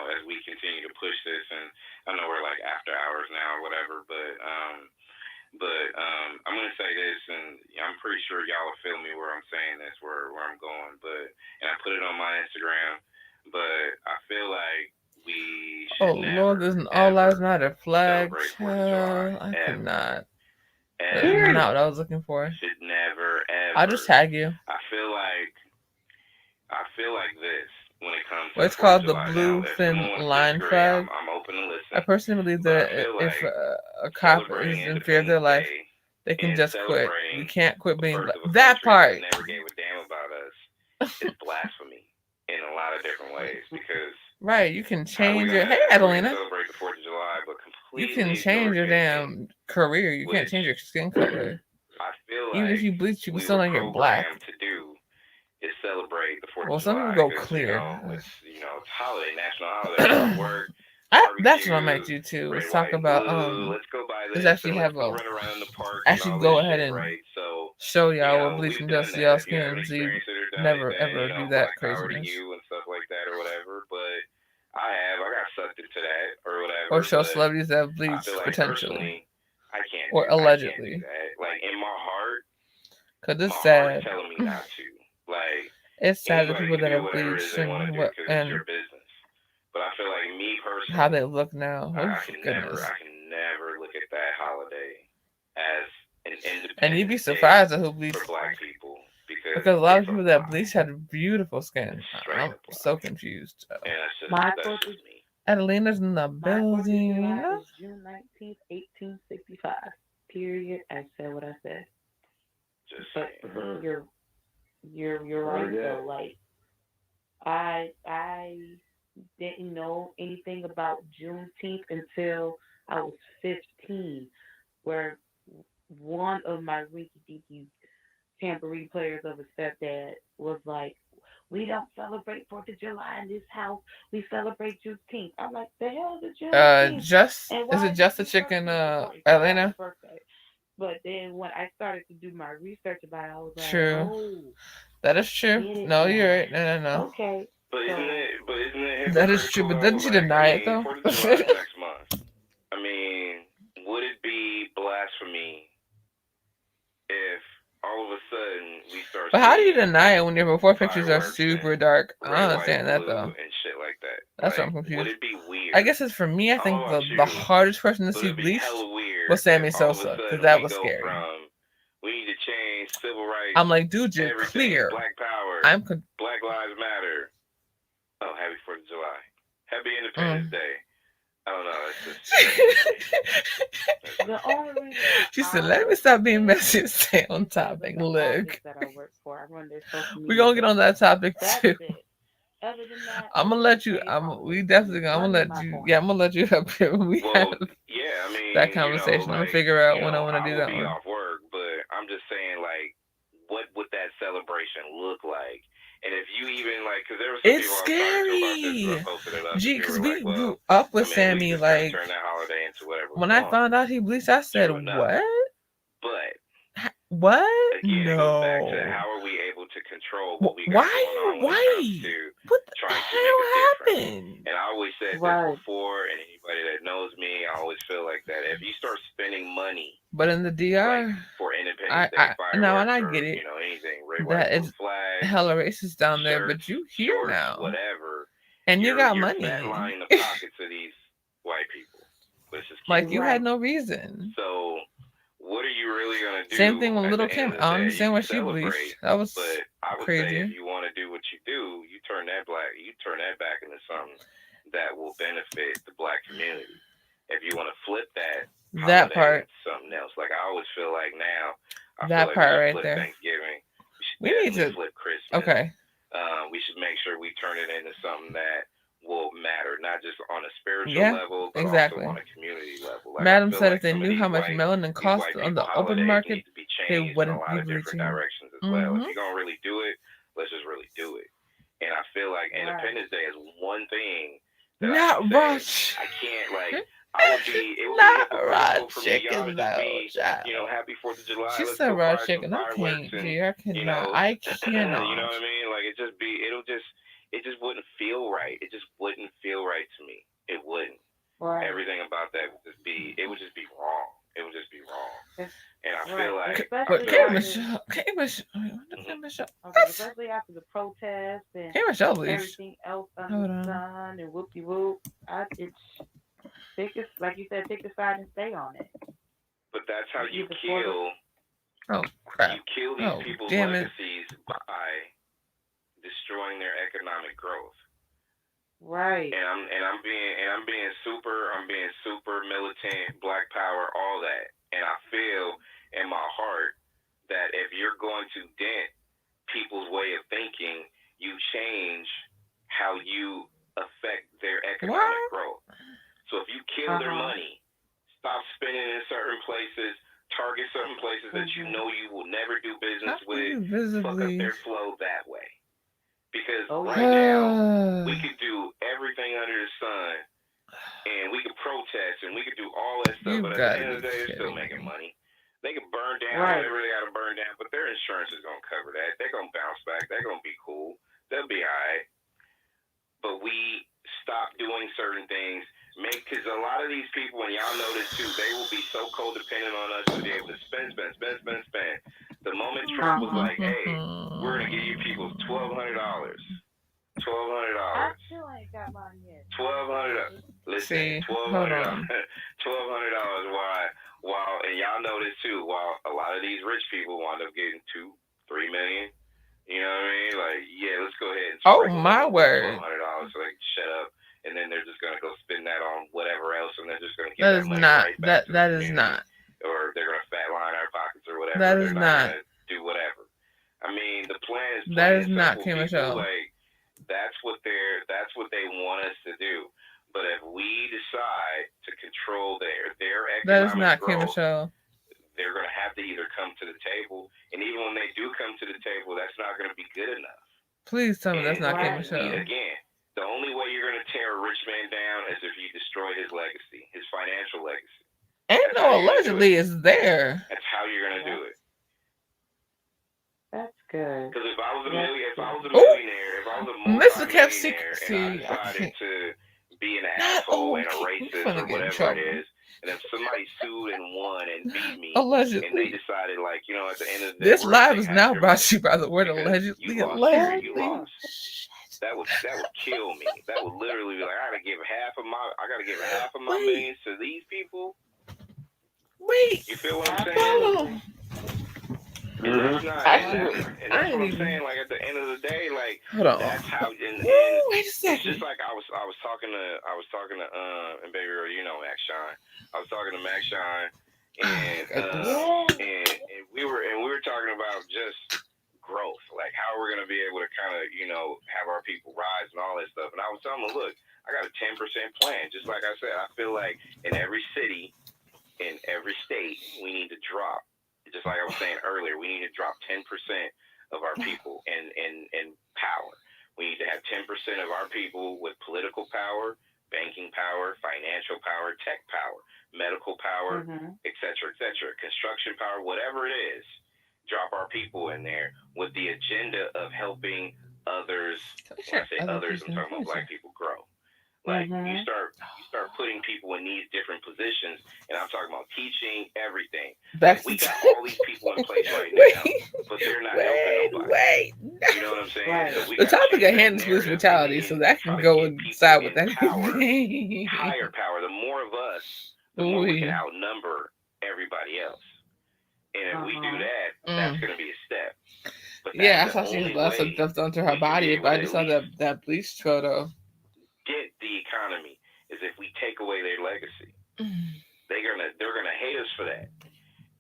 as we continue to push this, and I know we're like after hours now or whatever, but I'm gonna say this, and I'm pretty sure y'all will feel me where I'm saying this, where I'm going. But and I put it on my Instagram, but I feel like we Oh should Lord, never there's an all lives ever matter flag. celebrate Fourth of July Chill. I ever, cannot. That's ever. not period. what I was looking for. Should never I'll just ever. tag you. I feel like this when it comes to Well, the it's Fourth of called the July. Now, blue if thin someone wants to line disagree, flag. I'm open to I listen. personally believe But I that feel if like a cop celebrating is in fear of Independence their life, Day they can and just quit. We celebrating can't quit the being birth black. of a That country that part. never gave a damn about us is blasphemy in a lot of different ways. Because Right, you can how are we change your. gonna Hey, we're gonna Adelina. celebrate the Fourth of July, but You can completely ignore change your Juneteenth, damn career. You can't which change your skin color. I feel Even if like you bleach, people we still were know you're black. programmed to do is celebrate the Fourth Well, of some people July go because clear. it's holiday, national holiday. We don't work, That's what I might barbecue, do too. red, Is talk white, and about blue. Let's go buy is this actually and let's have go a run around in the parks and actually all this go ahead shit, and right? So show y'all what we've bleaching does done to that. y'all If you skin. haven't So you experienced it or done it, never then ever do that black power to craziness. you and stuff like that or whatever. But I got sucked into that or Or whatever. show But celebrities that have I feel bleached like potentially. personally, Or I can't do allegedly. that. Like in my heart. Cause it's My heart is sad. telling me not to. Like It's sad the anybody people can that do have whatever it is bleached they want to and do what because it's and your business. But I feel like me how they personally, look now. Oh goodness. I can never look at that holiday as an And you'd be Independence Day surprised at who bleached. for Black people because Because a lot of it's a people that lie. bleached had beautiful skin. It's a straight I'm up so lie. confused. And My that's Fourth of just me. Adelina's in the my Fourth of building. July is June 19th, 1865. Period. I said what I said. Just But saying. you're right though. Like I didn't know anything about Juneteenth until I was 15, where one of my rinky dinky tambourine players of a stepdad was like, "We don't celebrate Fourth of July in this house. We celebrate Juneteenth." I'm like, "The hell is Juneteenth? Just And is why it is it just a the first chicken, week before it's my Atlanta? birthday?" But then when I started to do my research about it, I was like, True. "Oh, That is true. get it No, you're now. right. No. Okay." But So isn't it That is true, hypocritical but though? doesn't she Like deny it though? Fourth of July is next month. I mean, would it be blasphemy if all of a sudden we start But how do you seeing deny it when your before pictures are fireworks super and dark? I red, don't white, understand and that blue though. and shit like that? That's what Like, I'm would confused. it be I weird? guess it's for me. I I don't know think about the you, hardest person to but see it'd be bleached hella weird was Sammy if all of a Sosa because sudden that we was go scary. from we need to change civil rights, I'm like, dude, you're everything, clear. Black Power, I'm Black Lives Matter. Oh, happy 4th of July. Happy Independence Day. I don't know. It's just the only reason she said, "Let me stop being messy and stay on topic." Look, that I work for, I run their social media. We're gonna get on that topic too. It. Other than that, I'm gonna let you. I'm gonna let you. Yeah, I'm gonna let you up here when we have that conversation. I'm gonna figure out when I want to do that one. I will be off work, but I'm just saying, like, what would that celebration look like? And if you even because there was some it's people scary. I posted it up. Gee, because we grew up with Sammy. Like turn that holiday into whatever. When I found out he bleached, I said, "What? But what? Again, no. It goes back to how are we able to control what we got Why going on when it comes to what the trying hell to make a difference. happened? And I always said this before, and anybody that knows me, I always feel like that. If you start spending money, but in the DR, for Independence Day fireworks, no, and I get it. Anything, red, that white, is flags, hella racist down there, shirts, but you here shorts, now, whatever, and you got you're money. flatlining the pockets of these white people. Let's just like you had no reason. So. What are you really gonna do? Same thing with Little Kim. I understand why she bleached. That was but I would crazy. say if you want to do what you do, you turn that back into something that will benefit the black community. If you want to flip that part, something else. Like I always feel like now, that part right there. Thanksgiving. We need to flip Christmas. Okay. We should make sure we turn it into something that will matter, not just on a spiritual level, but exactly. also on a community level. Like, Madam said if they knew how much melanin cost on the open market, they wouldn't be bleaching. Directions as well. If you're gonna really do it, let's just really do it. And I feel like Independence Day is one thing that I can't it would be hypocritical for me y'all to just be, happy 4th of July. She said raw chicken. I can't. I cannot. I cannot. You know what I mean? Like it just wouldn't feel right. It just wouldn't feel right to me. It wouldn't. Right. Everything about that would just be wrong. It would just be wrong. And I feel like especially after the protests and everything else under the sun and whoopie whoop. Like you said, pick a side and stay on it. But that's how you kill. Oh crap! You kill these people's legacies by destroying their economic growth. Right. And I'm being super militant, black power, all that. And I feel in my heart that if you're going to dent people's way of thinking, you change how you affect their economic growth. So if you kill their money, stop spending in certain places, target certain places that you know you will never do business with, fuck up their flow that way. Because right now, we could do everything under the sun, and we could protest, and we could do all that stuff, but at the end of the day, they're still making money. They can burn down whatever they got to burn down, but their insurance is going to cover that. They're going to bounce back. They're going to be cool. They'll be all right. But we stop doing certain things. Because a lot of these people, and y'all know this too, they will be so codependent on us to be able to spend. The moment Trump was like, hey, we're going to give you people $1,200. I still ain't got mine yet. $1,200. Listen, $1,200. $1,200. While, and y'all know this too, while a lot of these rich people wind up getting $2-3 million. You know what I mean? Like, yeah, let's go ahead and my word. $1,200 so they can shut up. And then they're just gonna go spend that on whatever else, and they're just gonna get that money right back. That is not. Or they're gonna fat line our pockets or whatever. That is not. Gonna do whatever. I mean, the plan is. That is not Kim Michelle. Like, that's what they want us to do. But if we decide to control their economic that is not growth, Kim Michelle. They're gonna have to either come to the table, and even when they do come to the table, that's not gonna be good enough. Please tell me that's not Kim Michelle. Again. The only way you're going to tear a rich man down is if you destroy his legacy, his financial legacy. Ain't no allegedly is there. That's how you're going to do it. That's good. Because if I was a millionaire, if I was a multi-millionaire, and I decided to be an asshole and a racist or whatever it is, and if somebody sued and won and beat me, allegedly. And they decided, like, at the end of the day, this live is now brought to you by the word allegedly. You lost. That would kill me. That would literally be like, I gotta give half of my millions to these people. Wait. You feel what I'm saying? And that's not, and that's what I'm saying. Like at the end of the day, like that's how. And wait a second. It's just like I was talking to and baby girl, you know Max Shine. I was talking to Max Shine, and we were talking about just growth, like how we're gonna be able to kind of have our people rise and all that stuff. And I was telling them, look, I got a 10% plan. Just like I said, I feel like in every city, in every state, we need to drop. Just like I was saying earlier, we need to drop 10% of our people in power. We need to have 10% of our people with political power, banking power, financial power, tech power, medical power, et cetera, construction power, whatever it is. Drop our people in there with the agenda of helping others. When I say others, I'm talking about black people grow. Like you start putting people in these different positions, and I'm talking about teaching everything. Like, we got all these people in place right now, but they're not helping nobody. You know what I'm saying? Right. So we The topic at change hand is police brutality, so that can go inside with that. Higher power. The more of us, the more we can outnumber everybody else. And if we do that, that's going to be a step. But yeah, I saw she has lots of stuff done to her body, but I just saw that bleach photo. Get the economy is if we take away their legacy. They're gonna hate us for that.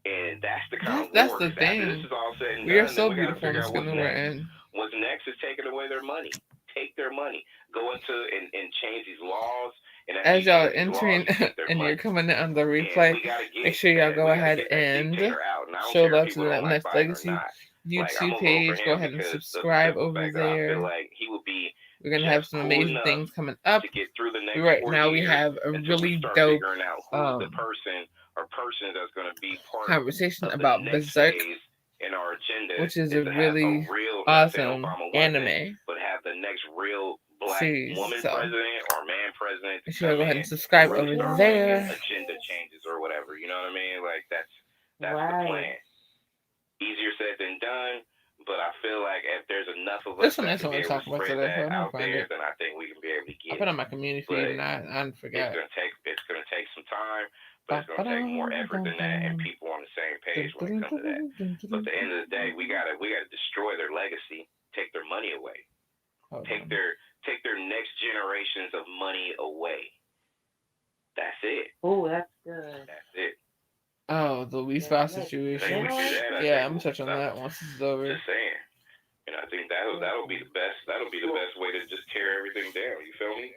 And that's the kind of war. That's the thing. After this is all said and we done, are so we got to beautiful figure out what's next. In. What's next is taking away their money. Take their money. Go into and change these laws. And as y'all are entering and you're coming on the replay, make sure y'all go ahead and show love to the Next Legacy YouTube page. Go ahead and subscribe over there. Like he will be. We're gonna have some amazing things coming up. Right now, we have a really dope the person or persons that's going to be part conversation of about Berserk, in our agenda, which is a really awesome anime. But have the next real black woman so president or man president. Make sure you go ahead and subscribe over there. Agenda changes or whatever. You know what I mean? Like that's the plan. Easier said than done. But I feel like if there's enough of us that can be able to spread that out there, then I think we can be able to get it. I put on my community feed and I forgot. It's gonna take some time, but it's gonna take more effort than that, and people on the same page when it comes to that. But at the end of the day, we gotta destroy their legacy, take their money away, take their next generations of money away. That's it. Oh, that's good. That's it. Oh, the Louise Foss situation. Yeah, I'm gonna touch on that once this is over. Just saying. And I think that'll be the best. That'll be the best way to just tear everything down. You feel me?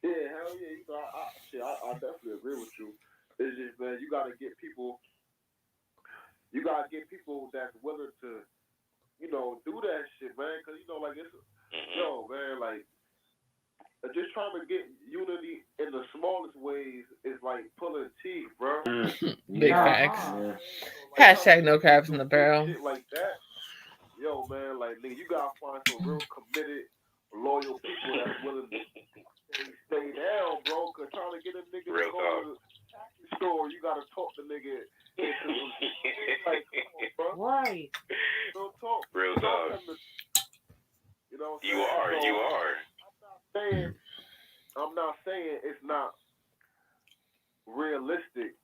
Yeah, hell yeah. I definitely agree with you. It's just, man, you gotta get people that's willing to, do that shit, man. Cause like it's, man, like. Just trying to get unity in the smallest ways is like pulling teeth, bro. Big facts. Hashtag no crabs in the barrel. Shit like that. Yo, man, like, nigga, you gotta find some real committed, loyal people that's willing to stay down, bro. Cause trying to get a nigga to go to the store, you gotta talk the nigga into like, come on, bro. Right. Don't talk. Real talk. You know what I'm saying? You are. I'm not saying it's not realistic,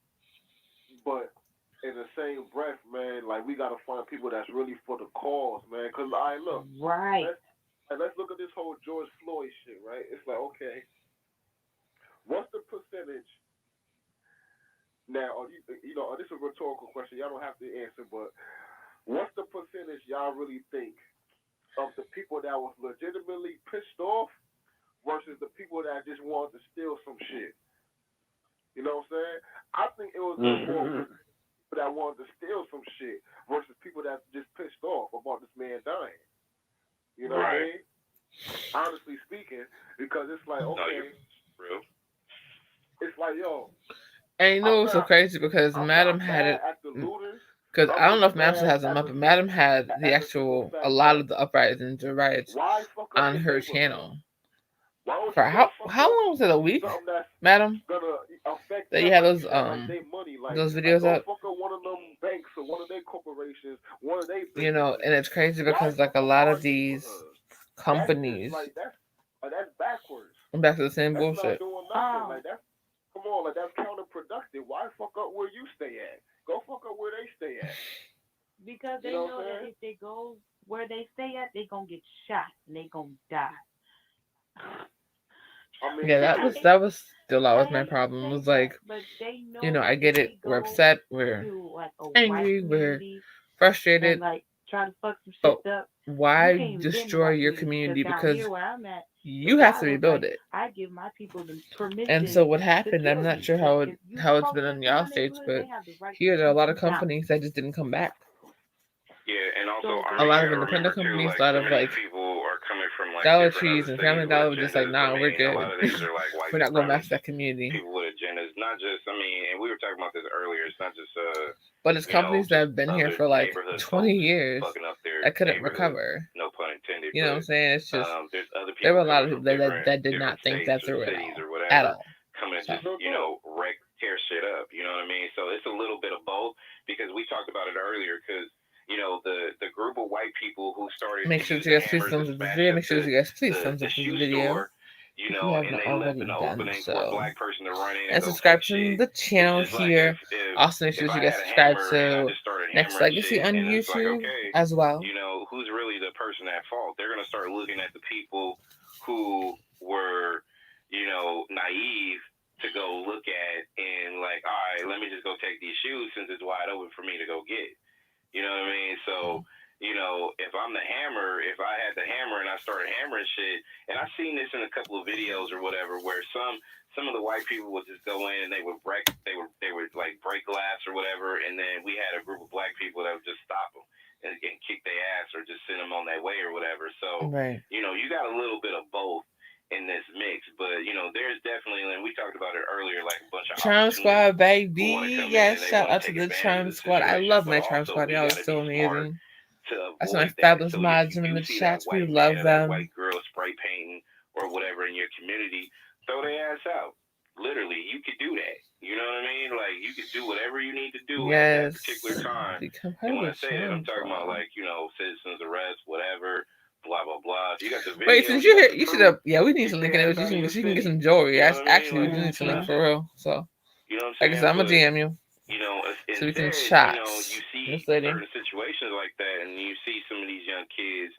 but in the same breath, man, like we gotta find people that's really for the cause, man. Cause look, right. Let's look at this whole George Floyd shit, right? It's like, okay, what's the percentage? Now, this is a rhetorical question. Y'all don't have to answer, but what's the percentage y'all really think of the people that was legitimately pissed off versus the people that just wanted to steal some shit? You know what I'm saying? I think it was more people that wanted to steal some shit versus people that just pissed off about this man dying. You know what I mean? Honestly speaking, because it's like, okay, it's like, yo. And it's so crazy because Madam had it. Because I don't know if Madam has them up, but Madam had a lot of the uprisings and riots on her channel. For how long was it? A week, Madam? That you have those videos up. And it's crazy because like a lot of these companies that's backwards. I'm back to the same bullshit. Like come on, like that's counterproductive. Why fuck up where you stay at? Go fuck up where they stay at. Because they know that if they go where they stay at, they gonna get shot and they gonna die. I mean, Yeah, that was still always my problem. It was like, but they know you know, that I get it. We're upset. We're to like a angry. white We're community frustrated. and like try to fuck some But shit up. You why can't even get in the destroy white your community community? because down Because here where I'm at, you the have guy to was rebuild like, it. I give my people the And permission so what to happened? I'm kill not you. sure Like if you how it's been protest in in y'all my states, neighborhood, but they have the right here to there are a shoot lot of you down. companies that just didn't come back. Yeah, and also So I A mean, lot you of gotta remember independent too, companies, like a lot so of many like people are coming from like Dollar different Trees other and cities Family with Dollar were just like, agendas. I nah, we're mean, a lot good. of these are like white We're not going back to supremacists, that community. people with agendas. Not just, I mean, and we were talking about this earlier. It's not just But it's you know, companies that just have been here other for like neighborhood 20 folks years fucking up their that couldn't neighborhood. recover. No pun intended. You know what I'm But saying? It's just there's other there were people a lot coming of from people that did different not think states that or through cities or at whatever, all. coming to So. just tear shit up. You know what I mean? So it's a little bit of both because we talked about it earlier. Because you know the group of white people who started Make to sure use you the guys please hammers to thumbs up this smash video. up Make sure you guys please thumbs the up this shoe video store, you if you know, have and not they left already an done opening for a so. black person to run in and And go subscribe take to shit. the channel It's just like here. if Also, make sure if you I guys had a subscribe hammer and I to just started Next hammering Legacy shit, on and it's like, YouTube okay, as well. you know, who's really the person at fault? They're gonna start looking at the people who were, you know, naive to go look at and like, all right, let me just go take these shoes since it's wide open for me to go get. You know what I mean? So, you know, if I'm the hammer, if I had the hammer and I started hammering shit, and I've seen this in a couple of videos or whatever, where some of the white people would just go in and they would like break glass or whatever, and then we had a group of black people that would just stop them and kick their ass or just send them on their way or whatever. So, right. You know, you got a little bit of both in this mix, but you know, there's definitely, and we talked about it earlier, like a bunch of Charm Squad, baby. Yes, shout out to the Charm Squad. I love my Charm Squad. Y'all are so amazing. That's my fabulous so mods in the chats. We love them. white girl spray painting or whatever in your community, throw their ass out. Literally, you could do that. You know what I mean? Like, you could do whatever you need to do at that particular time. And when I say that, I'm talking about, like, you know, citizens arrest, whatever, blah, blah, blah. If you got the video, wait, since you're here, you should have. Yeah, we need to link in it so you can get some jewelry. Actually, we do need to link for real. So, you know what like I I'm saying? said, I'm gonna DM you. You know, so we can instead, chat. you know, you see this lady. certain situations like that, and you see some of these young kids,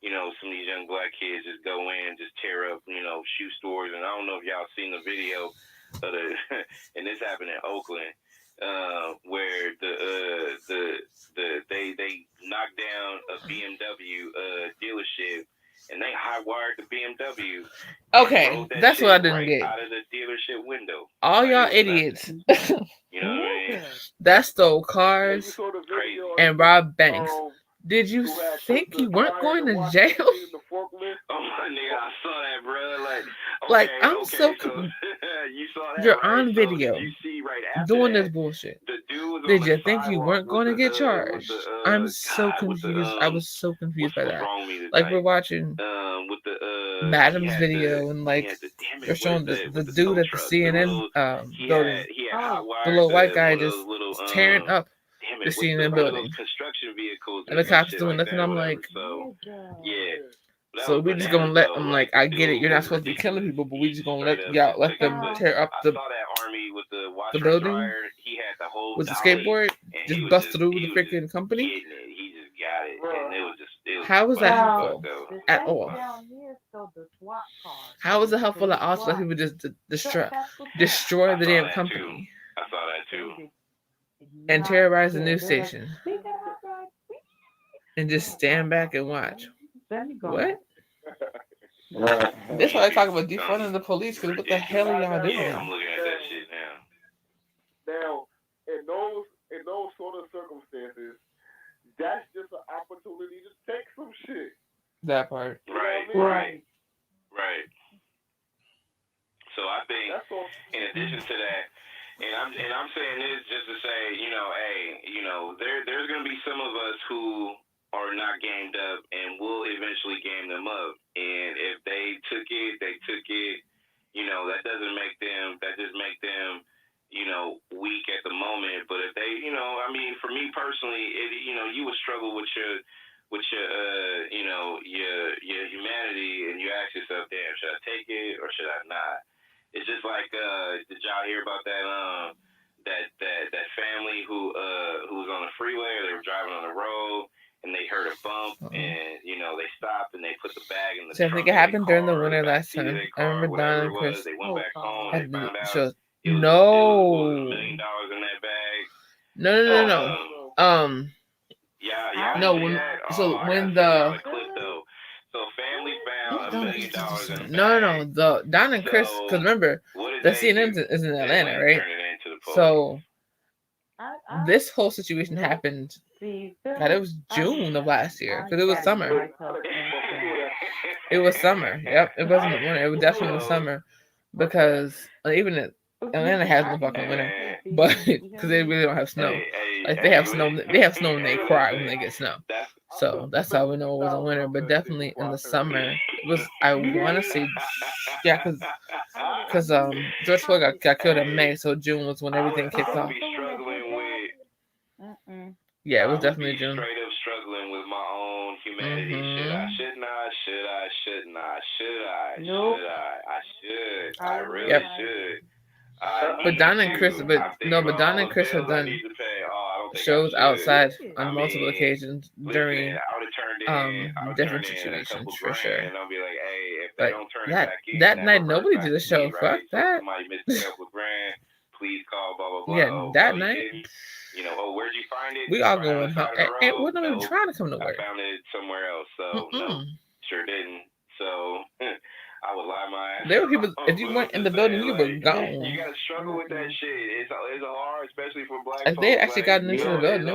you know, some of these young black kids just go in, just tear up, you know, shoe stores. And I don't know if y'all seen the video of the, and this happened in Oakland, where they knocked down a BMW dealership, and they high wired the BMW. Okay, that's what I didn't get. Out of the dealership window. All y'all idiots. You know what I mean? That stole cars and robbed banks. Did you think you weren't going to jail? Oh my nigga, I saw that, bro. Like, I'm so you saw that, you're right? on video You see right after doing that, this bullshit. The dude was Did on you the think you weren't going to get charged? I'm so confused. I was so confused by that. Like, we're watching with the Madam's video, and like they're showing the dude at the CNN building. The little white guy just tearing up the CNN building. Construction vehicles and the cops doing nothing. I'm like, so yeah. So we just gonna let them, like, I get it, you're not supposed to be killing people, but we just gonna let them tear up the building with the skateboard, just bust through the freaking company. He just got it, and it was how was that helpful at all? How was it helpful at all to let people just destroy the damn company? I saw that too. And terrorize the news station. And just stand back and watch. What? That's why I talk about defunding the police, because what the hell are y'all doing? Yeah, I'm looking at that shit now. Now, in those sort of circumstances, that's just an opportunity to take some shit. That part. Right. So I think, in addition to that, and I'm saying this just to say, you know, hey, you know, there's gonna be some of us who are not gamed up, and we'll eventually game them up. And if they took it, they took it. You know, that doesn't make them. That just make them, you know, weak at the moment. But if they, you know, I mean, for me personally, you know, you would struggle with your, you know, your humanity, and you ask yourself, damn, should I take it or should I not? It's just like, did y'all hear about that that family who was on the freeway, or they were driving on the road, and they heard a bump, and they stopped and they put the bag in the trunk. I think it happened during the winter last time. I remember Don and Chris. They went back home and they found out shows. it was $1 million in that bag. No. So when the family found $1 million in the bag. No. The Don and Chris, because remember, the CNN is in Atlanta, right? So this whole situation happened. God, it was June of last year because it was summer. It was summer. Yep, it wasn't winter. It was definitely summer because even Atlanta has no fucking winter, but because they really don't have snow. Like they have snow and they cry when they get snow. So that's how we know it was a winter. But definitely in the summer, it was. I want to say, yeah, because George Floyd got killed in May, so June was when everything kicked off. Yeah, it was definitely June. Straight up struggling with my own humanity. Should I? I really should. But Don and Chris, Don and Chris have done shows outside on multiple occasions during different situations for sure. And I'll be like, hey, if they But don't turn it back in, that night nobody did a show. Fuck that. Somebody missed a couple of grand. Please call blah blah blah. Yeah, that night. Where'd you find it? We all going home. And we're not even trying to come to work. I found it somewhere else. So no, sure didn't. So I would lie my ass. There were people. If you weren't in the building, you were gone. You gotta struggle with that shit. It's hard, especially for black folks. They actually gotten into the building.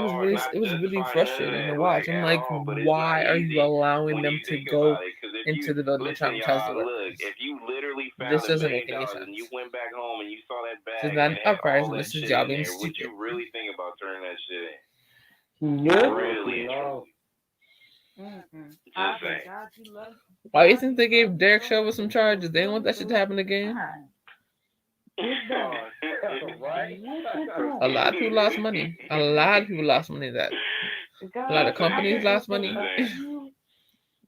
It was really frustrating to watch. I'm like, why are you allowing them to go into the building and traumatize the workers? Look, if you literally found this doesn't make any sense. And you went back home and you saw that bag, this is not an uprising. This is y'all being stupid. Would you really think about turning that shit in? No. Really? Just saying. Why do you think they gave Derek Chauvin some charges? They want that shit to happen again. A lot of people lost money. A lot of people lost money. A lot of companies lost money.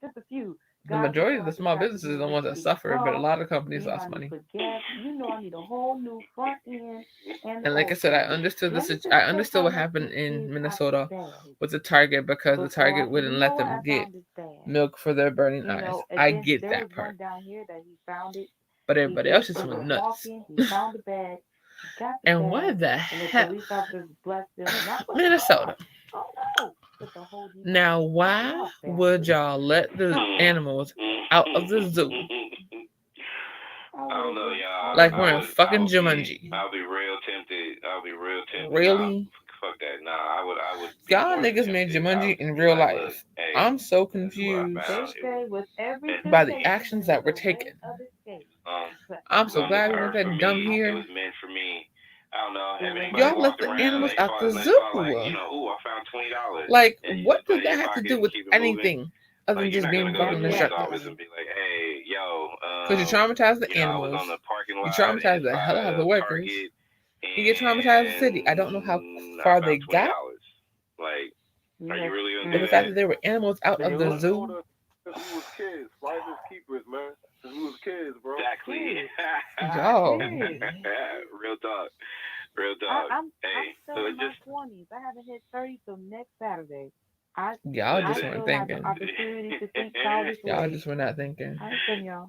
Just a few. The majority of the small businesses are the ones that suffer, but a lot of companies lost money. I need a whole new front end. And like I said, I understood what happened in Minnesota with the Target because the Target wouldn't let them get milk for their burning eyes. I get that part. But everybody else just went nuts. And why the hell? Minnesota. Now, why would y'all let the animals out of the zoo? I don't know, y'all. Like we're in fucking Jumanji. I'll be real tempted. Really? Fuck that. Nah, I would. Y'all niggas made Jumanji in real life. I'm so confused by the actions that were taken. I'm so glad we went that dumb here. It was meant for me. I don't know. Y'all let the animals out the zoo. I found $20. Like, what did that have to do with anything other than just being fucking destructive? And be like, hey, yo, because you traumatize the animals, you traumatize the hell out of the workers, you get traumatized the city. I don't know how far they got. Like, are you really gonna do the fact that there were animals out of the zoo? Because we was kids, fighters keepers, man. Because we was kids, bro. Exactly. Yo. Real talk. I'm still in my 20s. I haven't hit 30 till next Saturday. Y'all just weren't thinking. Y'all just were not thinking. I understand y'all.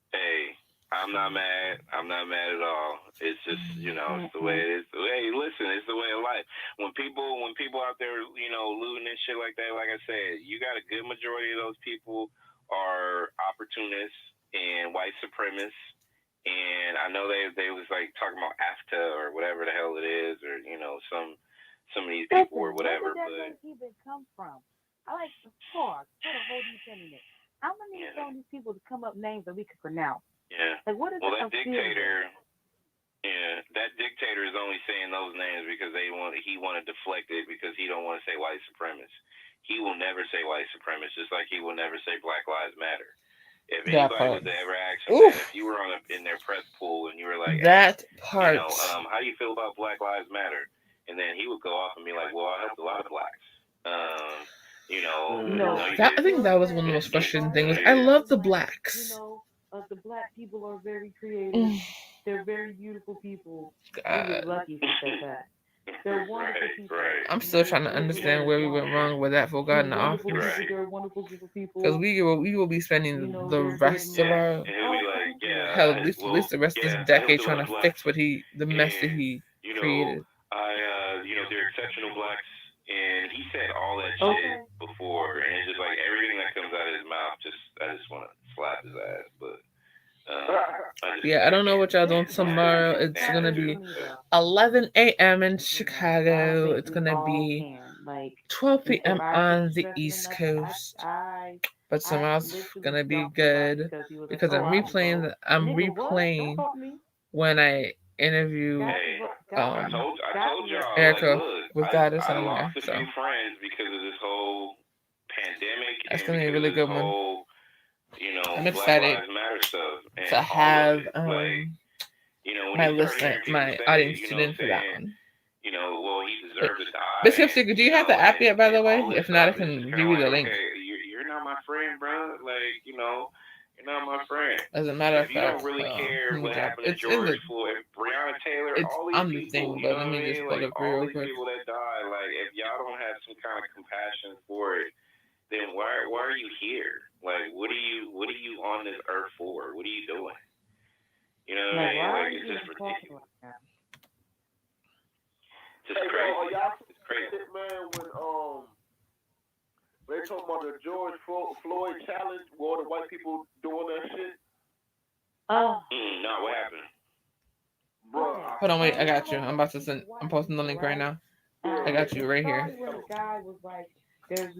Hey, I'm not mad. I'm not mad at all. It's just, it's the way it is. Hey, listen, it's the way of life. When people out there, looting and shit like that, like I said, you got a good majority of those people are opportunists and white supremacists. And I know they was like talking about AFTA or whatever the hell it is, or some of these people or whatever. Where did that even come from? I like to talk. What a whole new internet. I'm gonna need some of these people to come up names that we can pronounce. Yeah. Like what is that dictator? Yeah, that dictator is only saying those names because he want to deflect it because he don't want to say white supremacist. He will never say white supremacist, just like he will never say Black Lives Matter. If anybody was to ever ask him that, if you were in their press pool and you were like, that part, how do you feel about Black Lives Matter? And then he would go off and be like, well, I helped a lot of blacks. I think that was one of the most frustrating things. I love the blacks. The black people are very creative. They're very beautiful people. We get lucky if you said that. They're wonderful people. I'm still trying to understand where we went wrong with that for God in the office. They're wonderful group of people. Because we will be spending the rest of our hell, at least the rest of this decade trying to fix the mess that he created. They're exceptional blacks, and he said all that shit before, and it's just like everything that comes out of his mouth, I just want to slap his ass, but. I don't know what y'all doing tomorrow. It's gonna be 11 a.m. in Chicago. It's gonna be 12 p.m. on the East Coast. But tomorrow's gonna be good because I'm replaying when I interview I told y'all, Erica with Goddess I on lost there. a few friends because of this whole pandemic. That's gonna be a really good one. I'm excited Black Lives Matter stuff and to have my audience tune in for that one. Well, he deserved to die. Bishop Sticker, do you have the app yet, by the way? If not, I can give you the link. Okay, you're not my friend, bro. You're not my friend. As a matter of fact, you don't really care what happened to George Floyd, Breonna Taylor, all these on the people. thing, but let me just pull it all real these quick. people that died. If y'all don't have some kind of compassion for it, then why are you here? What are you on this earth for? What are you doing? You know what I mean? It's just ridiculous. Just crazy. It's crazy. Man, when they talking about the George Floyd challenge, where all the white people doing that shit. No, what happened? Bro, hold on, wait, I got you. I'm posting the link right now. I got you right here.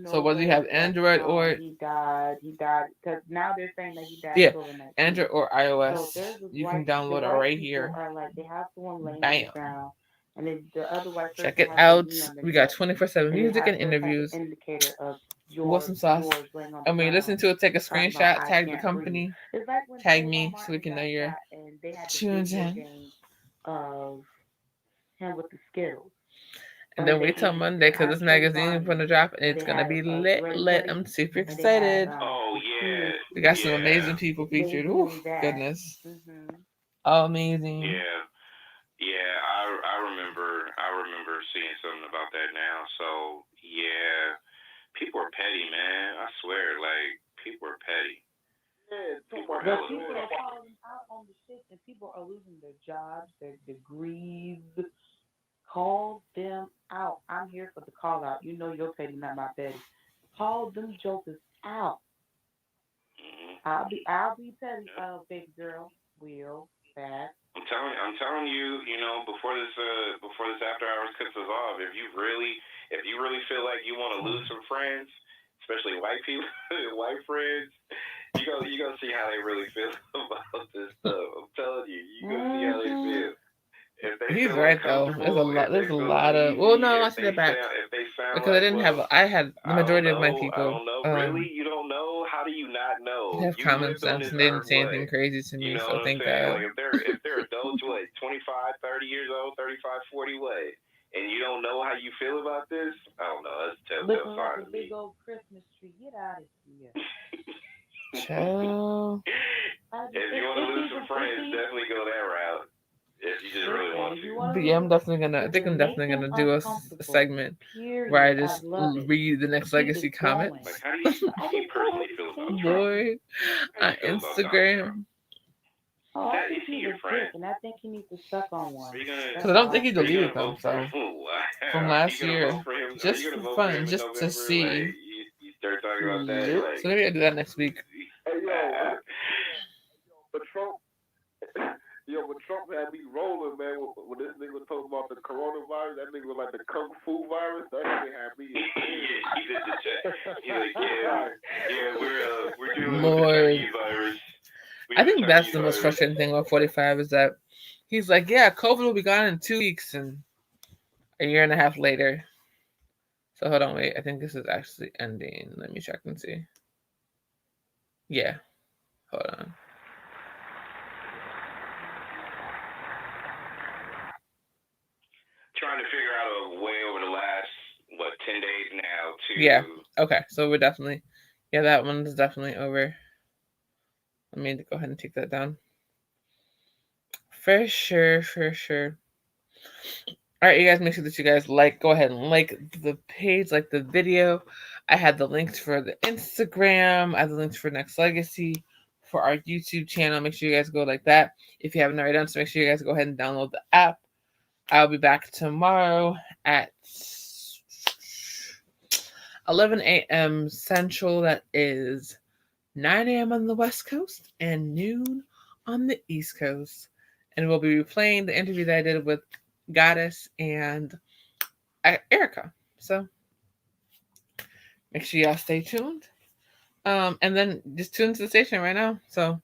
So whether you have Android or he died because now they're saying that he died. Yeah, Android or iOS, you can download it right here. They have someone laying Bam. on the ground, and then the other white person Check it out. We got 24/7 music and interviews. Wilson Sauce. And when you listen to it, take a screenshot, tag the company, tag me so we can know you're tuned in. Of him with the Skittles. And then wait till Monday because this magazine is going to drop and it's going to be lit. I'm super excited. Oh, yeah. We got some amazing people featured. Ooh, goodness. Amazing. Yeah, I remember seeing something about that now. So, yeah, people are petty, man. I swear, people are petty. Yeah, people are calling out on the shit, and people are losing their jobs, their degrees. Call them out. I'm here for the call out. You know you're petty, not my petty. Call them jokers out. I'll be petty, baby girl. Will fast. I'm telling you, before this after hours cuts us off, if you really feel like you want to lose some friends, especially white people, white friends, you gonna see how they really feel about this stuff. I'm telling you, gonna see how they feel. He's right though. There's a lot of. Well, no, I see that back because I had the majority of my people. I don't know. Really, you don't know? How do you not know? Have common sense and they didn't say anything crazy to me. So thank God. If they're adults, 25, 30 years old, 35, 40, and you don't know how you feel about this? I don't know. That's telltale sign to me. Big old Christmas tree. Get out of here. Ciao. If you want to lose some friends, definitely go that route. If you just really want to. But yeah, I'm definitely gonna do a segment where I just read the Next Legacy comments. How do you personally feel about Lord, on Instagram. Oh, I think he's a dick, and I think he needs to suck on one. Because I don't think he deleted them, so from last year, just for fun, just to see. You start talking about that. So maybe I'll do that next week. Hey, but Trump had me rolling, man. When this nigga was talking about the coronavirus, that nigga was like the kung fu virus. That nigga had me. He did the check. He's like, we're dealing Lord. with the Chinese virus. I think that's the most frustrating thing about 45 is that he's like, yeah, COVID will be gone in 2 weeks, and a year and a half later. So hold on, wait. I think this is actually ending. Let me check and see. Yeah. Hold on. Trying to figure out a way over the last 10 days now to. Yeah. Okay. So we're definitely. Yeah, that one's definitely over. Let me go ahead and take that down. For sure. All right, you guys, make sure that you guys go ahead and like the page, like the video. I had the links for the Instagram. I have the links for Next Legacy, for our YouTube channel. Make sure you guys go like that. If you haven't already done so, make sure you guys go ahead and download the app. I'll be back tomorrow at 11 a.m. Central. That is 9 a.m. on the West Coast and noon on the East Coast. And we'll be replaying the interview that I did with Goddess and Erica. So make sure y'all stay tuned. And then just tune to the station right now. So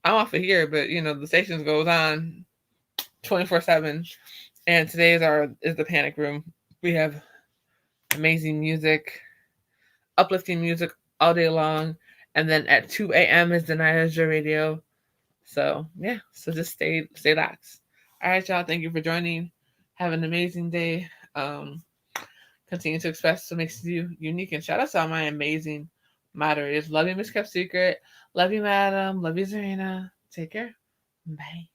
I'm off of here, but the station goes on 24/7. And today is the Panic Room. We have amazing music, uplifting music all day long. And then at 2 a.m. is the Night Radio. So yeah, so just stay lax. All right, y'all. Thank you for joining. Have an amazing day. Continue to express what makes you unique. And shout out to all my amazing moderators. Love you, Miss Kept Secret. Love you, Madam. Love you, Zarina. Take care. Bye.